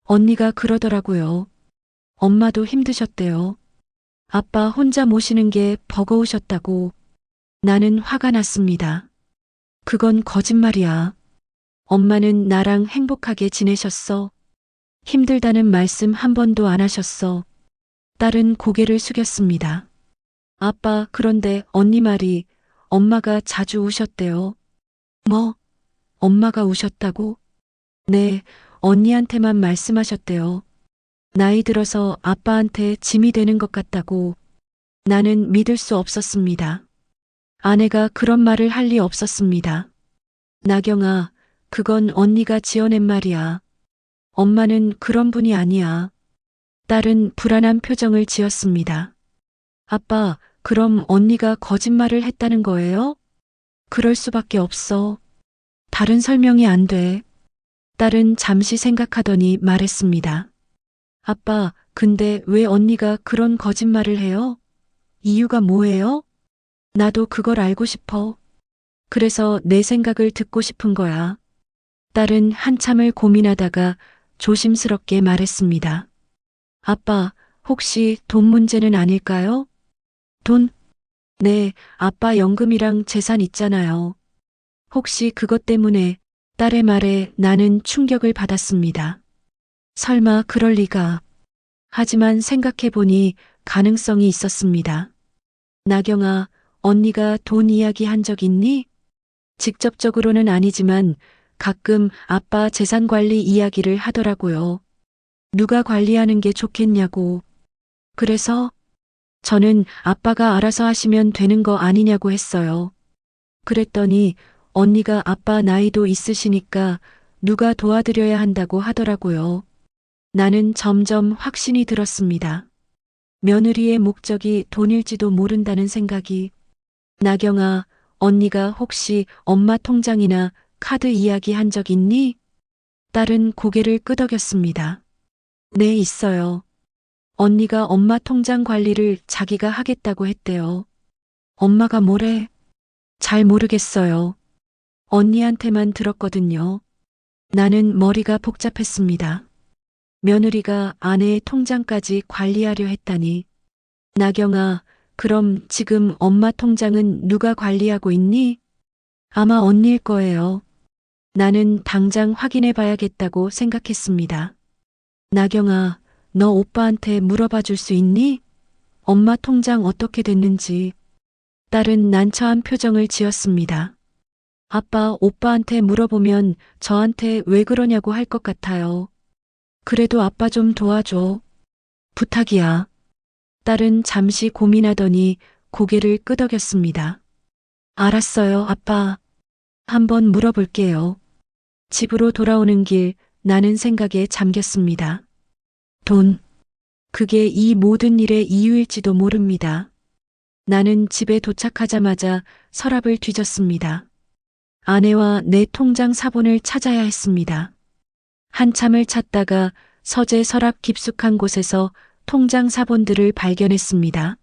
언니가 그러더라고요. 엄마도 힘드셨대요. 아빠 혼자 모시는 게 버거우셨다고. 나는 화가 났습니다. 그건 거짓말이야. 엄마는 나랑 행복하게 지내셨어. 힘들다는 말씀 한 번도 안 하셨어. 딸은 고개를 숙였습니다. 아빠, 그런데 언니 말이 엄마가 자주 우셨대요. 뭐? 엄마가 우셨다고? 네, 언니한테만 말씀하셨대요. 나이 들어서 아빠한테 짐이 되는 것 같다고. 나는 믿을 수 없었습니다. 아내가 그런 말을 할 리 없었습니다. 나경아, 그건 언니가 지어낸 말이야. 엄마는 그런 분이 아니야. 딸은 불안한 표정을 지었습니다. 아빠, 그럼 언니가 거짓말을 했다는 거예요? 그럴 수밖에 없어. 다른 설명이 안 돼. 딸은 잠시 생각하더니 말했습니다. 아빠, 근데 왜 언니가 그런 거짓말을 해요? 이유가 뭐예요? 나도 그걸 알고 싶어. 그래서 내 생각을 듣고 싶은 거야. 딸은 한참을 고민하다가 조심스럽게 말했습니다. 아빠, 혹시 돈 문제는 아닐까요? 돈? 네, 아빠 연금이랑 재산 있잖아요. 혹시 그것 때문에 딸의 말에 나는 충격을 받았습니다. 설마 그럴 리가. 하지만 생각해보니 가능성이 있었습니다. 나경아, 언니가 돈 이야기 한 적 있니? 직접적으로는 아니지만 가끔 아빠 재산 관리 이야기를 하더라고요. 누가 관리하는 게 좋겠냐고. 그래서 저는 아빠가 알아서 하시면 되는 거 아니냐고 했어요. 그랬더니 언니가 아빠 나이도 있으시니까 누가 도와드려야 한다고 하더라고요. 나는 점점 확신이 들었습니다. 며느리의 목적이 돈일지도 모른다는 생각이. 나경아, 언니가 혹시 엄마 통장이나 카드 이야기 한 적 있니? 딸은 고개를 끄덕였습니다. 네, 있어요. 언니가 엄마 통장 관리를 자기가 하겠다고 했대요. 엄마가 뭐래? 잘 모르겠어요. 언니한테만 들었거든요. 나는 머리가 복잡했습니다. 며느리가 아내의 통장까지 관리하려 했다니. 나경아, 그럼 지금 엄마 통장은 누가 관리하고 있니? 아마 언니일 거예요. 나는 당장 확인해 봐야겠다고 생각했습니다. 나경아, 너 오빠한테 물어봐 줄 수 있니? 엄마 통장 어떻게 됐는지. 딸은 난처한 표정을 지었습니다. 아빠, 오빠한테 물어보면 저한테 왜 그러냐고 할 것 같아요. 그래도 아빠 좀 도와줘. 부탁이야. 딸은 잠시 고민하더니 고개를 끄덕였습니다. 알았어요, 아빠. 한번 물어볼게요. 집으로 돌아오는 길 나는 생각에 잠겼습니다. 돈. 그게 이 모든 일의 이유일지도 모릅니다. 나는 집에 도착하자마자 서랍을 뒤졌습니다. 아내와 내 통장 사본을 찾아야 했습니다. 한참을 찾다가 서재 서랍 깊숙한 곳에서 통장 사본들을 발견했습니다.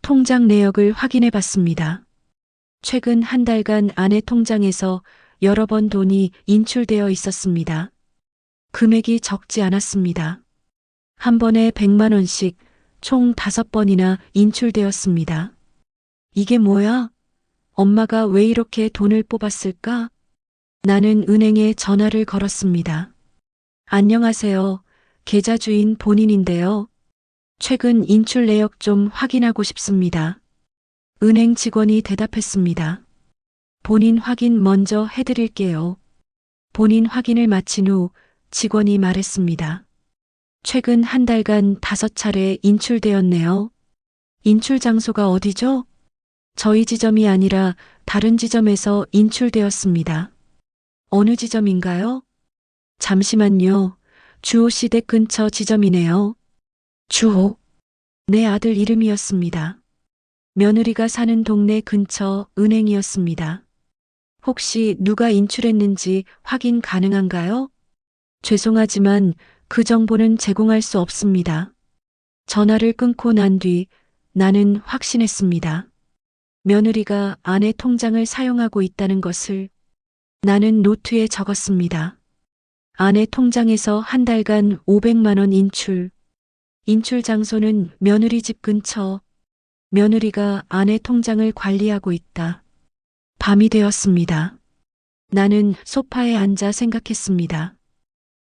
통장 내역을 확인해 봤습니다. 최근 한 달간 아내 통장에서 여러 번 돈이 인출되어 있었습니다. 금액이 적지 않았습니다. 한 번에 100만 원씩 총 5번이나 인출되었습니다. 이게 뭐야? 엄마가 왜 이렇게 돈을 뽑았을까? 나는 은행에 전화를 걸었습니다. 안녕하세요. 계좌 주인 본인인데요. 최근 인출 내역 좀 확인하고 싶습니다. 은행 직원이 대답했습니다. 본인 확인 먼저 해드릴게요. 본인 확인을 마친 후 직원이 말했습니다. 최근 한 달간 5차례 인출되었네요. 인출 장소가 어디죠? 저희 지점이 아니라 다른 지점에서 인출되었습니다. 어느 지점인가요? 잠시만요. 주호 씨 댁 근처 지점이네요. 주호? 내 아들 이름이었습니다. 며느리가 사는 동네 근처 은행이었습니다. 혹시 누가 인출했는지 확인 가능한가요? 죄송하지만 그 정보는 제공할 수 없습니다. 전화를 끊고 난 뒤 나는 확신했습니다. 며느리가 아내 통장을 사용하고 있다는 것을. 나는 노트에 적었습니다. 아내 통장에서 한 달간 500만 원 인출. 인출 장소는 며느리 집 근처. 며느리가 아내 통장을 관리하고 있다. 밤이 되었습니다. 나는 소파에 앉아 생각했습니다.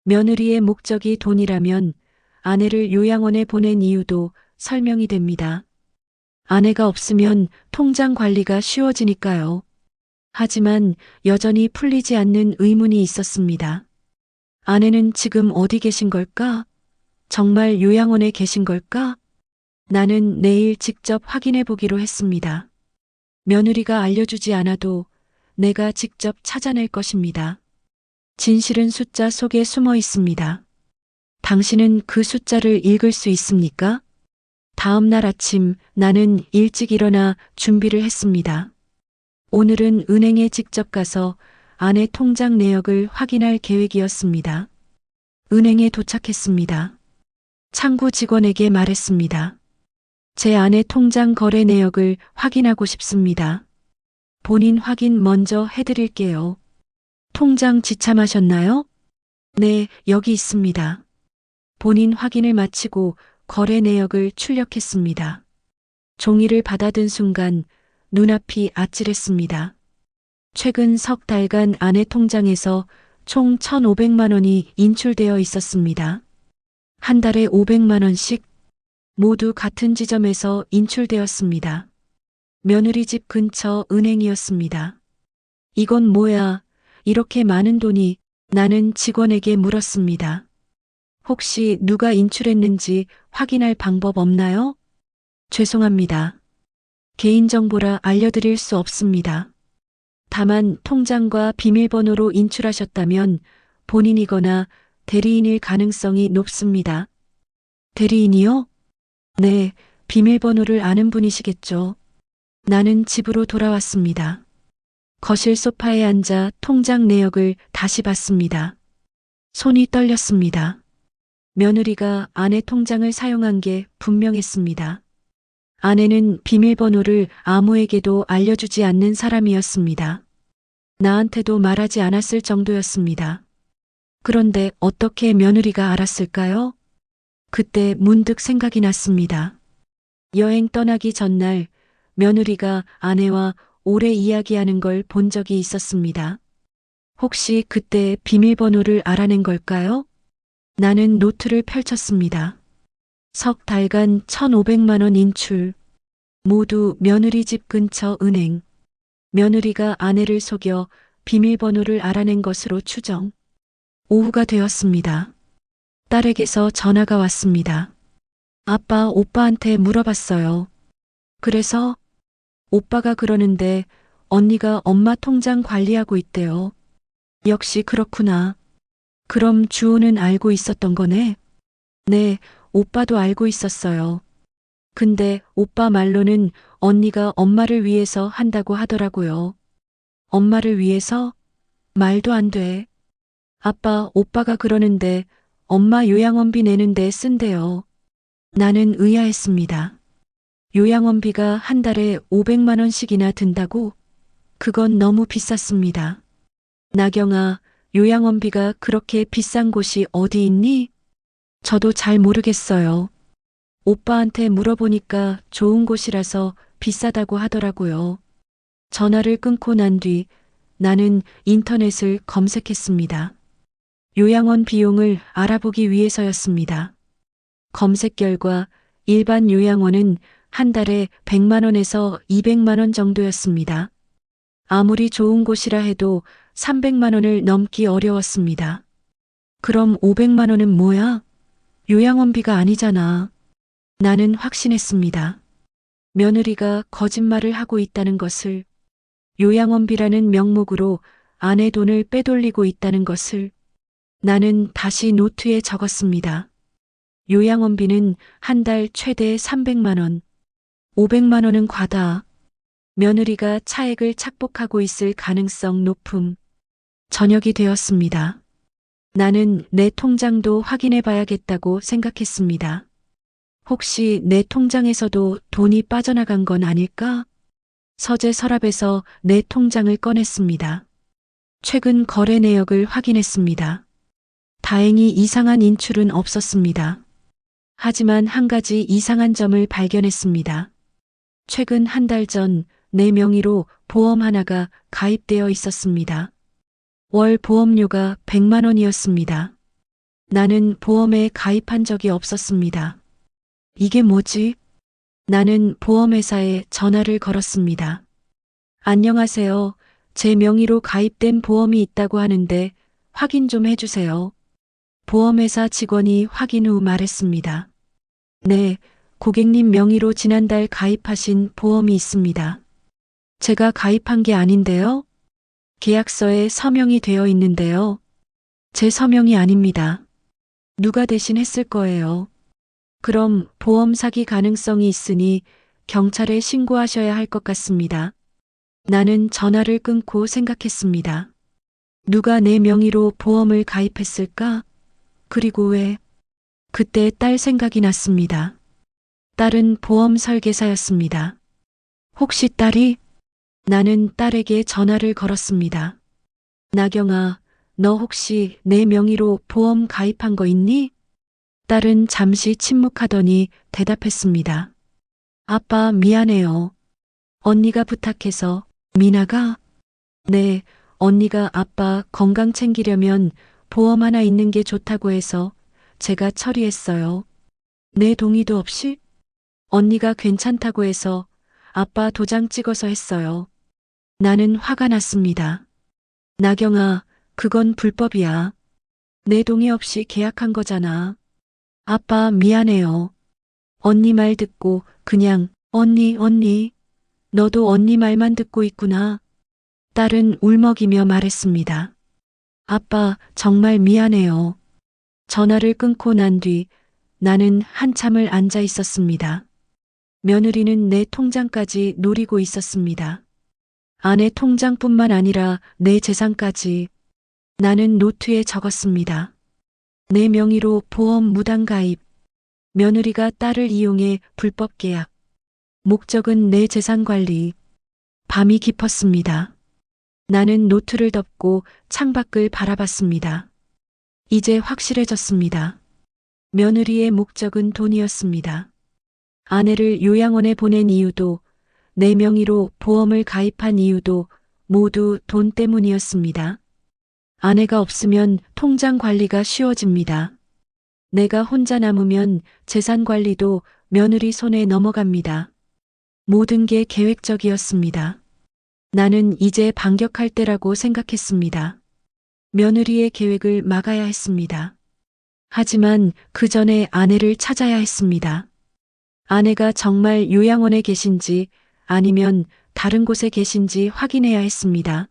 며느리의 목적이 돈이라면 아내를 요양원에 보낸 이유도 설명이 됩니다. 아내가 없으면 통장 관리가 쉬워지니까요. 하지만 여전히 풀리지 않는 의문이 있었습니다. 아내는 지금 어디 계신 걸까? 정말 요양원에 계신 걸까? 나는 내일 직접 확인해 보기로 했습니다. 며느리가 알려주지 않아도 내가 직접 찾아낼 것입니다. 진실은 숫자 속에 숨어 있습니다. 당신은 그 숫자를 읽을 수 있습니까? 다음 날 아침 나는 일찍 일어나 준비를 했습니다. 오늘은 은행에 직접 가서 아내 통장 내역을 확인할 계획이었습니다. 은행에 도착했습니다. 창구 직원에게 말했습니다. 제 아내 통장 거래 내역을 확인하고 싶습니다. 본인 확인 먼저 해드릴게요. 통장 지참하셨나요? 네, 여기 있습니다. 본인 확인을 마치고 거래 내역을 출력했습니다. 종이를 받아든 순간 눈앞이 아찔했습니다. 최근 석 달간 아내 통장에서 총 1,500만 원이 인출되어 있었습니다. 한 달에 500만 원씩 모두 같은 지점에서 인출되었습니다. 며느리 집 근처 은행이었습니다. 이건 뭐야? 이렇게 많은 돈이. 나는 직원에게 물었습니다. 혹시 누가 인출했는지 확인할 방법 없나요? 죄송합니다. 개인정보라 알려드릴 수 없습니다. 다만 통장과 비밀번호로 인출하셨다면 본인이거나 대리인일 가능성이 높습니다. 대리인이요? 네, 비밀번호를 아는 분이시겠죠. 나는 집으로 돌아왔습니다. 거실 소파에 앉아 통장 내역을 다시 봤습니다. 손이 떨렸습니다. 며느리가 아내 통장을 사용한 게 분명했습니다. 아내는 비밀번호를 아무에게도 알려주지 않는 사람이었습니다. 나한테도 말하지 않았을 정도였습니다. 그런데 어떻게 며느리가 알았을까요? 그때 문득 생각이 났습니다. 여행 떠나기 전날 며느리가 아내와 오래 이야기하는 걸 본 적이 있었습니다. 혹시 그때 비밀번호를 알아낸 걸까요? 나는 노트를 펼쳤습니다. 석 달간 1,500만 원 인출. 모두 며느리 집 근처 은행. 며느리가 아내를 속여 비밀번호를 알아낸 것으로 추정. 오후가 되었습니다. 딸에게서 전화가 왔습니다. 아빠, 오빠한테 물어봤어요. 그래서 오빠가 그러는데 언니가 엄마 통장 관리하고 있대요. 역시 그렇구나. 그럼 주호는 알고 있었던 거네? 네, 오빠도 알고 있었어요. 근데 오빠 말로는 언니가 엄마를 위해서 한다고 하더라고요. 엄마를 위해서? 말도 안 돼. 아빠, 오빠가 그러는데 엄마 요양원비 내는데 쓴대요. 나는 의아했습니다. 요양원비가 한 달에 500만 원씩이나 든다고? 그건 너무 비쌌습니다. 나경아, 요양원비가 그렇게 비싼 곳이 어디 있니? 저도 잘 모르겠어요. 오빠한테 물어보니까 좋은 곳이라서 비싸다고 하더라고요. 전화를 끊고 난 뒤 나는 인터넷을 검색했습니다. 요양원 비용을 알아보기 위해서였습니다. 검색 결과 일반 요양원은 한 달에 100만 원에서 200만 원 정도였습니다. 아무리 좋은 곳이라 해도 300만 원을 넘기 어려웠습니다. 그럼 500만 원은 뭐야? 요양원비가 아니잖아. 나는 확신했습니다. 며느리가 거짓말을 하고 있다는 것을, 요양원비라는 명목으로 아내 돈을 빼돌리고 있다는 것을. 나는 다시 노트에 적었습니다. 요양원비는 한 달 최대 300만 원, 500만 원은 과다. 며느리가 차액을 착복하고 있을 가능성 높음. 저녁이 되었습니다. 나는 내 통장도 확인해 봐야겠다고 생각했습니다. 혹시 내 통장에서도 돈이 빠져나간 건 아닐까? 서재 서랍에서 내 통장을 꺼냈습니다. 최근 거래 내역을 확인했습니다. 다행히 이상한 인출은 없었습니다. 하지만 한 가지 이상한 점을 발견했습니다. 최근 한 달 전 내 명의로 보험 하나가 가입되어 있었습니다. 월 보험료가 100만 원이었습니다. 나는 보험에 가입한 적이 없었습니다. 이게 뭐지? 나는 보험회사에 전화를 걸었습니다. 안녕하세요. 제 명의로 가입된 보험이 있다고 하는데 확인 좀 해주세요. 보험회사 직원이 확인 후 말했습니다. 네, 고객님 명의로 지난달 가입하신 보험이 있습니다. 제가 가입한 게 아닌데요? 계약서에 서명이 되어 있는데요. 제 서명이 아닙니다. 누가 대신 했을 거예요. 그럼 보험 사기 가능성이 있으니 경찰에 신고하셔야 할 것 같습니다. 나는 전화를 끊고 생각했습니다. 누가 내 명의로 보험을 가입했을까? 그리고 왜? 그때 딸 생각이 났습니다. 딸은 보험 설계사였습니다. 혹시 딸이? 나는 딸에게 전화를 걸었습니다. 나경아, 너 혹시 내 명의로 보험 가입한 거 있니? 딸은 잠시 침묵하더니 대답했습니다. 아빠, 미안해요. 언니가 부탁해서. 미나가? 네, 언니가 아빠 건강 챙기려면 보험 하나 있는 게 좋다고 해서 제가 처리했어요. 내 동의도 없이? 언니가 괜찮다고 해서 아빠 도장 찍어서 했어요. 나는 화가 났습니다. 나경아, 그건 불법이야. 내 동의 없이 계약한 거잖아. 아빠, 미안해요. 언니 말 듣고 그냥 언니, 너도 언니 말만 듣고 있구나. 딸은 울먹이며 말했습니다. 아빠, 정말 미안해요. 전화를 끊고 난 뒤 나는 한참을 앉아 있었습니다. 며느리는 내 통장까지 노리고 있었습니다. 아내 통장뿐만 아니라 내 재산까지. 나는 노트에 적었습니다. 내 명의로 보험 무단 가입. 며느리가 딸을 이용해 불법 계약. 목적은 내 재산 관리. 밤이 깊었습니다. 나는 노트를 덮고 창밖을 바라봤습니다. 이제 확실해졌습니다. 며느리의 목적은 돈이었습니다. 아내를 요양원에 보낸 이유도, 내 명의로 보험을 가입한 이유도 모두 돈 때문이었습니다. 아내가 없으면 통장 관리가 쉬워집니다. 내가 혼자 남으면 재산 관리도 며느리 손에 넘어갑니다. 모든 게 계획적이었습니다. 나는 이제 반격할 때라고 생각했습니다. 며느리의 계획을 막아야 했습니다. 하지만 그 전에 아내를 찾아야 했습니다. 아내가 정말 요양원에 계신지 아니면 다른 곳에 계신지 확인해야 했습니다.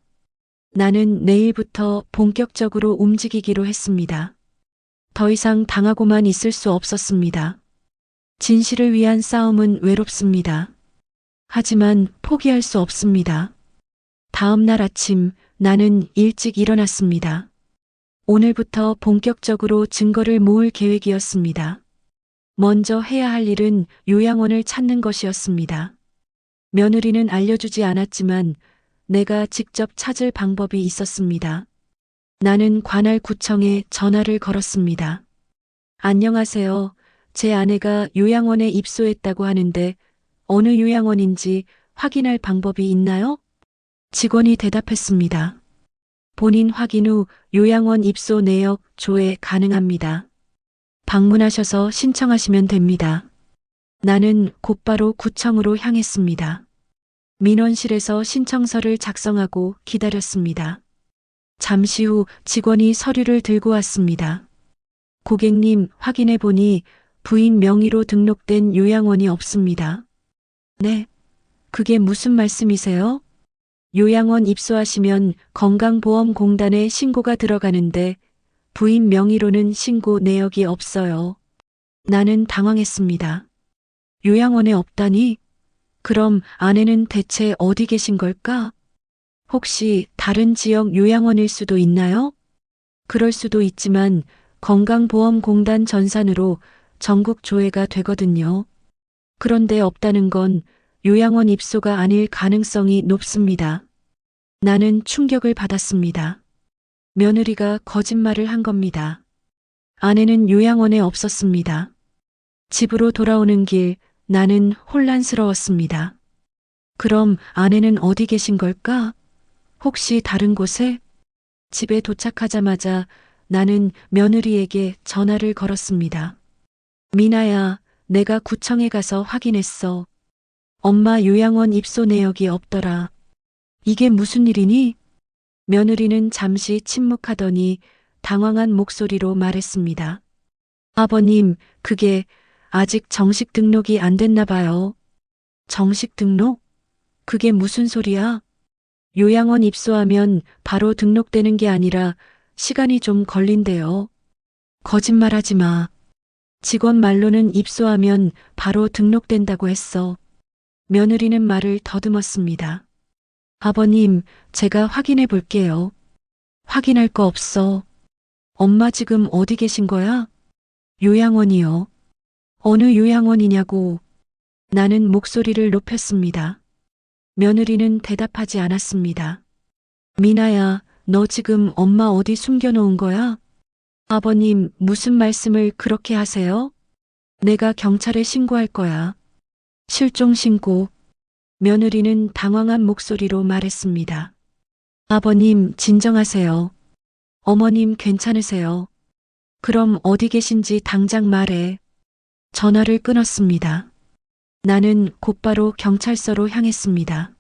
나는 내일부터 본격적으로 움직이기로 했습니다. 더 이상 당하고만 있을 수 없었습니다. 진실을 위한 싸움은 외롭습니다. 하지만 포기할 수 없습니다. 다음 날 아침 나는 일찍 일어났습니다. 오늘부터 본격적으로 증거를 모을 계획이었습니다. 먼저 해야 할 일은 요양원을 찾는 것이었습니다. 며느리는 알려주지 않았지만 내가 직접 찾을 방법이 있었습니다. 나는 관할 구청에 전화를 걸었습니다. 안녕하세요. 제 아내가 요양원에 입소했다고 하는데 어느 요양원인지 확인할 방법이 있나요? 직원이 대답했습니다. 본인 확인 후 요양원 입소 내역 조회 가능합니다. 방문하셔서 신청하시면 됩니다. 나는 곧바로 구청으로 향했습니다. 민원실에서 신청서를 작성하고 기다렸습니다. 잠시 후 직원이 서류를 들고 왔습니다. 고객님, 확인해 보니 부인 명의로 등록된 요양원이 없습니다. 네? 그게 무슨 말씀이세요? 요양원 입소하시면 건강보험공단에 신고가 들어가는데 부인 명의로는 신고 내역이 없어요. 나는 당황했습니다. 요양원에 없다니? 그럼 아내는 대체 어디 계신 걸까? 혹시 다른 지역 요양원일 수도 있나요? 그럴 수도 있지만 건강보험공단 전산으로 전국 조회가 되거든요. 그런데 없다는 건 요양원 입소가 아닐 가능성이 높습니다. 나는 충격을 받았습니다. 며느리가 거짓말을 한 겁니다. 아내는 요양원에 없었습니다. 집으로 돌아오는 길 나는 혼란스러웠습니다. 그럼 아내는 어디 계신 걸까? 혹시 다른 곳에? 집에 도착하자마자 나는 며느리에게 전화를 걸었습니다. 미나야, 내가 구청에 가서 확인했어. 엄마 요양원 입소 내역이 없더라. 이게 무슨 일이니? 며느리는 잠시 침묵하더니 당황한 목소리로 말했습니다. 아버님, 그게 아직 정식 등록이 안 됐나 봐요. 정식 등록? 그게 무슨 소리야? 요양원 입소하면 바로 등록되는 게 아니라 시간이 좀 걸린대요. 거짓말하지 마. 직원 말로는 입소하면 바로 등록된다고 했어. 며느리는 말을 더듬었습니다. 아버님, 제가 확인해 볼게요. 확인할 거 없어. 엄마 지금 어디 계신 거야? 요양원이요. 어느 요양원이냐고. 나는 목소리를 높였습니다. 며느리는 대답하지 않았습니다. 미나야, 너 지금 엄마 어디 숨겨놓은 거야? 아버님, 무슨 말씀을 그렇게 하세요? 내가 경찰에 신고할 거야. 실종 신고. 며느리는 당황한 목소리로 말했습니다. 아버님, 진정하세요. 어머님, 괜찮으세요? 그럼 어디 계신지 당장 말해. 전화를 끊었습니다. 나는 곧바로 경찰서로 향했습니다.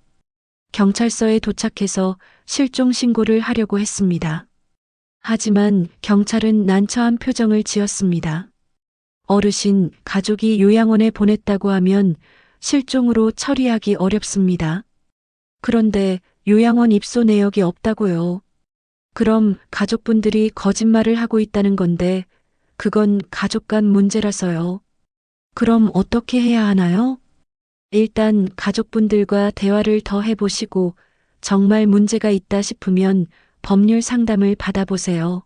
경찰서에 도착해서 실종 신고를 하려고 했습니다. 하지만 경찰은 난처한 표정을 지었습니다. 어르신, 가족이 요양원에 보냈다고 하면 실종으로 처리하기 어렵습니다. 그런데 요양원 입소 내역이 없다고요. 그럼 가족분들이 거짓말을 하고 있다는 건데 그건 가족 간 문제라서요. 그럼 어떻게 해야 하나요? 일단 가족분들과 대화를 더 해보시고 정말 문제가 있다 싶으면 법률 상담을 받아보세요.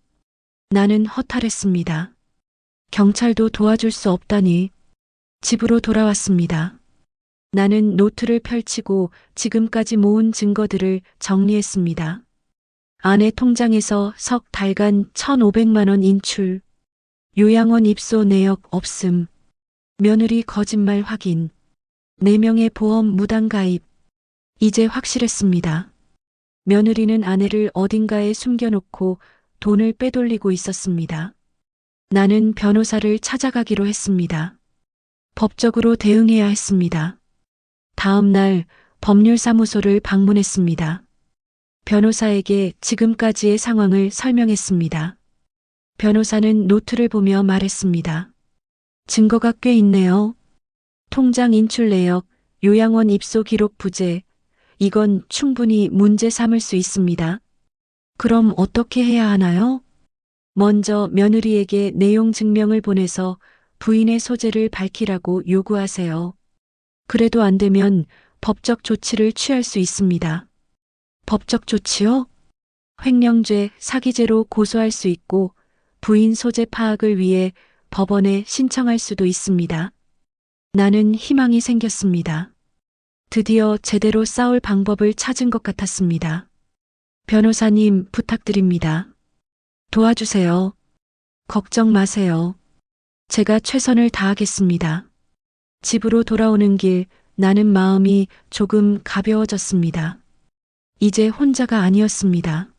나는 허탈했습니다. 경찰도 도와줄 수 없다니. 집으로 돌아왔습니다. 나는 노트를 펼치고 지금까지 모은 증거들을 정리했습니다. 아내 통장에서 석 달간 1,500만 원 인출, 요양원 입소 내역 없음, 며느리 거짓말 확인, 4명의 보험 무단 가입. 이제 확실했습니다. 며느리는 아내를 어딘가에 숨겨놓고 돈을 빼돌리고 있었습니다. 나는 변호사를 찾아가기로 했습니다. 법적으로 대응해야 했습니다. 다음 날 법률사무소를 방문했습니다. 변호사에게 지금까지의 상황을 설명했습니다. 변호사는 노트를 보며 말했습니다. 증거가 꽤 있네요. 통장 인출 내역, 요양원 입소 기록 부재, 이건 충분히 문제 삼을 수 있습니다. 그럼 어떻게 해야 하나요? 먼저 며느리에게 내용 증명을 보내서 부인의 소재를 밝히라고 요구하세요. 그래도 안 되면 법적 조치를 취할 수 있습니다. 법적 조치요? 횡령죄, 사기죄로 고소할 수 있고 부인 소재 파악을 위해 법원에 신청할 수도 있습니다. 나는 희망이 생겼습니다. 드디어 제대로 싸울 방법을 찾은 것 같았습니다. 변호사님, 부탁드립니다. 도와주세요. 걱정 마세요. 제가 최선을 다하겠습니다. 집으로 돌아오는 길, 나는 마음이 조금 가벼워졌습니다. 이제 혼자가 아니었습니다.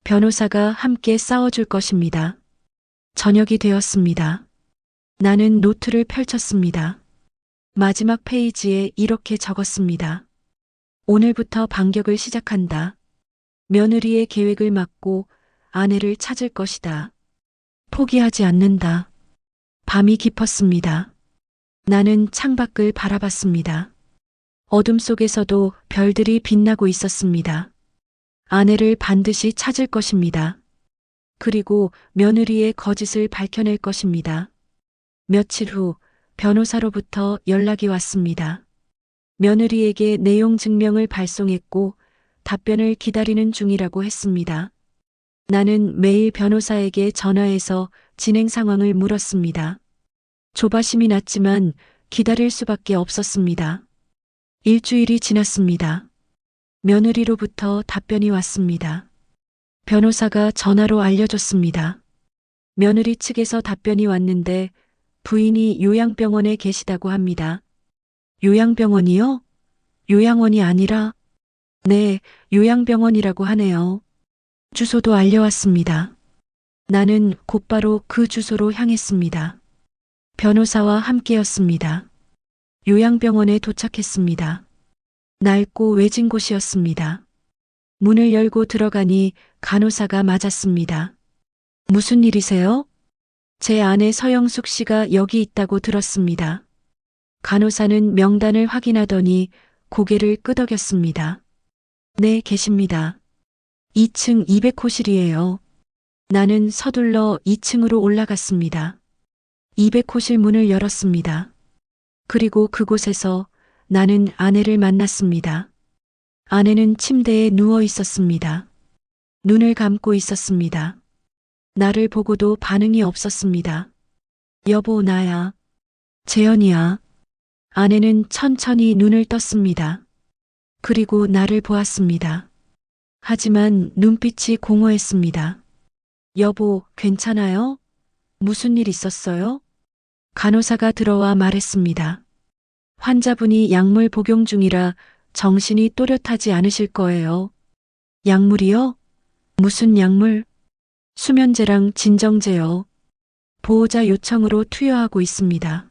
변호사가 함께 싸워줄 것입니다. 저녁이 되었습니다. 나는 노트를 펼쳤습니다. 마지막 페이지에 이렇게 적었습니다. 오늘부터 반격을 시작한다. 며느리의 계획을 막고 아내를 찾을 것이다. 포기하지 않는다. 밤이 깊었습니다. 나는 창밖을 바라봤습니다. 어둠 속에서도 별들이 빛나고 있었습니다. 아내를 반드시 찾을 것입니다. 그리고 며느리의 거짓을 밝혀낼 것입니다. 며칠 후 변호사로부터 연락이 왔습니다. 며느리에게 내용 증명을 발송했고 답변을 기다리는 중이라고 했습니다. 나는 매일 변호사에게 전화해서 진행 상황을 물었습니다. 조바심이 났지만 기다릴 수밖에 없었습니다. 일주일이 지났습니다. 며느리로부터 답변이 왔습니다. 변호사가 전화로 알려줬습니다. 며느리 측에서 답변이 왔는데 부인이 요양병원에 계시다고 합니다. 요양병원이요? 요양원이 아니라? 네, 요양병원이라고 하네요. 주소도 알려왔습니다. 나는 곧바로 그 주소로 향했습니다. 변호사와 함께였습니다. 요양병원에 도착했습니다. 낡고 외진 곳이었습니다. 문을 열고 들어가니 간호사가 맞았습니다. 무슨 일이세요? 제 아내 서영숙 씨가 여기 있다고 들었습니다. 간호사는 명단을 확인하더니 고개를 끄덕였습니다. 네, 계십니다. 2층 200호실이에요. 나는 서둘러 2층으로 올라갔습니다. 200호실 문을 열었습니다. 그리고 그곳에서 나는 아내를 만났습니다. 아내는 침대에 누워 있었습니다. 눈을 감고 있었습니다. 나를 보고도 반응이 없었습니다. 여보, 나야. 재현이야. 아내는 천천히 눈을 떴습니다. 그리고 나를 보았습니다. 하지만 눈빛이 공허했습니다. 여보, 괜찮아요? 무슨 일 있었어요? 간호사가 들어와 말했습니다. 환자분이 약물 복용 중이라 정신이 또렷하지 않으실 거예요. 약물이요? 무슨 약물? 수면제랑 진정제요. 보호자 요청으로 투여하고 있습니다.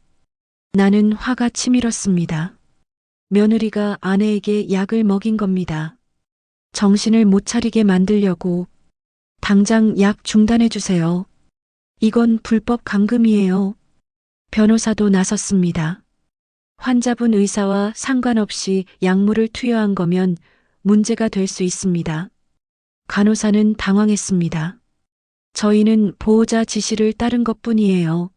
나는 화가 치밀었습니다. 며느리가 아내에게 약을 먹인 겁니다. 정신을 못 차리게 만들려고. 당장 약 중단해 주세요. 이건 불법 감금이에요. 변호사도 나섰습니다. 환자분 의사와 상관없이 약물을 투여한 거면 문제가 될 수 있습니다. 간호사는 당황했습니다. 저희는 보호자 지시를 따른 것뿐이에요.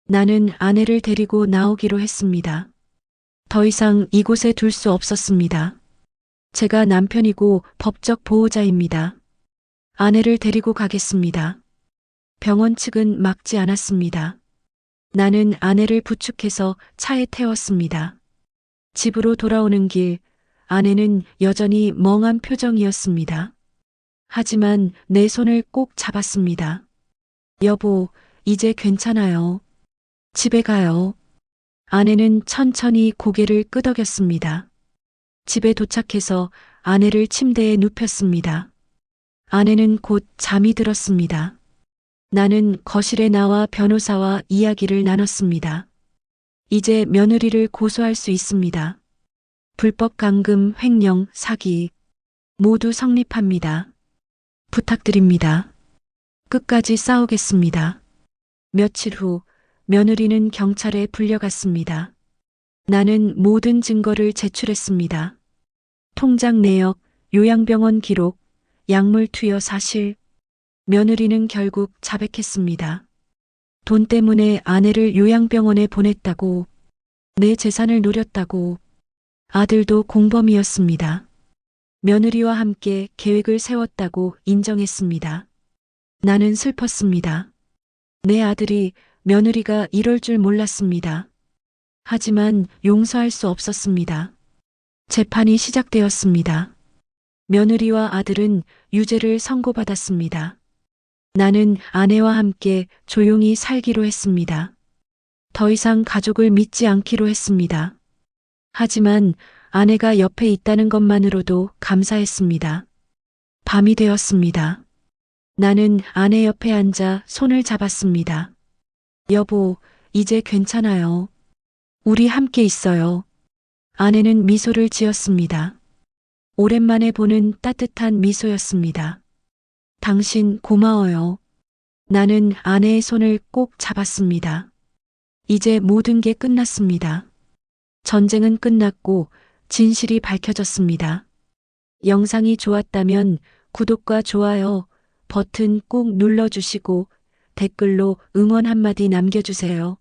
나는 아내를 데리고 나오기로 했습니다. 더 이상 이곳에 둘 수 없었습니다. 제가 남편이고 법적 보호자입니다. 아내를 데리고 가겠습니다. 병원 측은 막지 않았습니다. 나는 아내를 부축해서 차에 태웠습니다. 집으로 돌아오는 길, 아내는 여전히 멍한 표정이었습니다. 하지만 내 손을 꼭 잡았습니다. 여보, 이제 괜찮아요. 집에 가요. 아내는 천천히 고개를 끄덕였습니다. 집에 도착해서 아내를 침대에 눕혔습니다. 아내는 곧 잠이 들었습니다. 나는 거실에 나와 변호사와 이야기를 나눴습니다. 이제 며느리를 고소할 수 있습니다. 불법 감금, 횡령, 사기 모두 성립합니다. 부탁드립니다. 끝까지 싸우겠습니다. 며칠 후 며느리는 경찰에 불려갔습니다. 나는 모든 증거를 제출했습니다. 통장 내역, 요양병원 기록, 약물 투여 사실. 며느리는 결국 자백했습니다. 돈 때문에 아내를 요양병원에 보냈다고, 내 재산을 노렸다고. 아들도 공범이었습니다. 며느리와 함께 계획을 세웠다고 인정했습니다. 나는 슬펐습니다. 내 아들이 며느리가 이럴 줄 몰랐습니다. 하지만 용서할 수 없었습니다. 재판이 시작되었습니다. 며느리와 아들은 유죄를 선고받았습니다. 나는 아내와 함께 조용히 살기로 했습니다. 더 이상 가족을 믿지 않기로 했습니다. 하지만 아내가 옆에 있다는 것만으로도 감사했습니다. 밤이 되었습니다. 나는 아내 옆에 앉아 손을 잡았습니다. 여보, 이제 괜찮아요. 우리 함께 있어요. 아내는 미소를 지었습니다. 오랜만에 보는 따뜻한 미소였습니다. 당신 고마워요. 나는 아내의 손을 꼭 잡았습니다. 이제 모든 게 끝났습니다. 전쟁은 끝났고 진실이 밝혀졌습니다. 영상이 좋았다면 구독과 좋아요 버튼 꼭 눌러주시고 댓글로 응원 한마디 남겨주세요.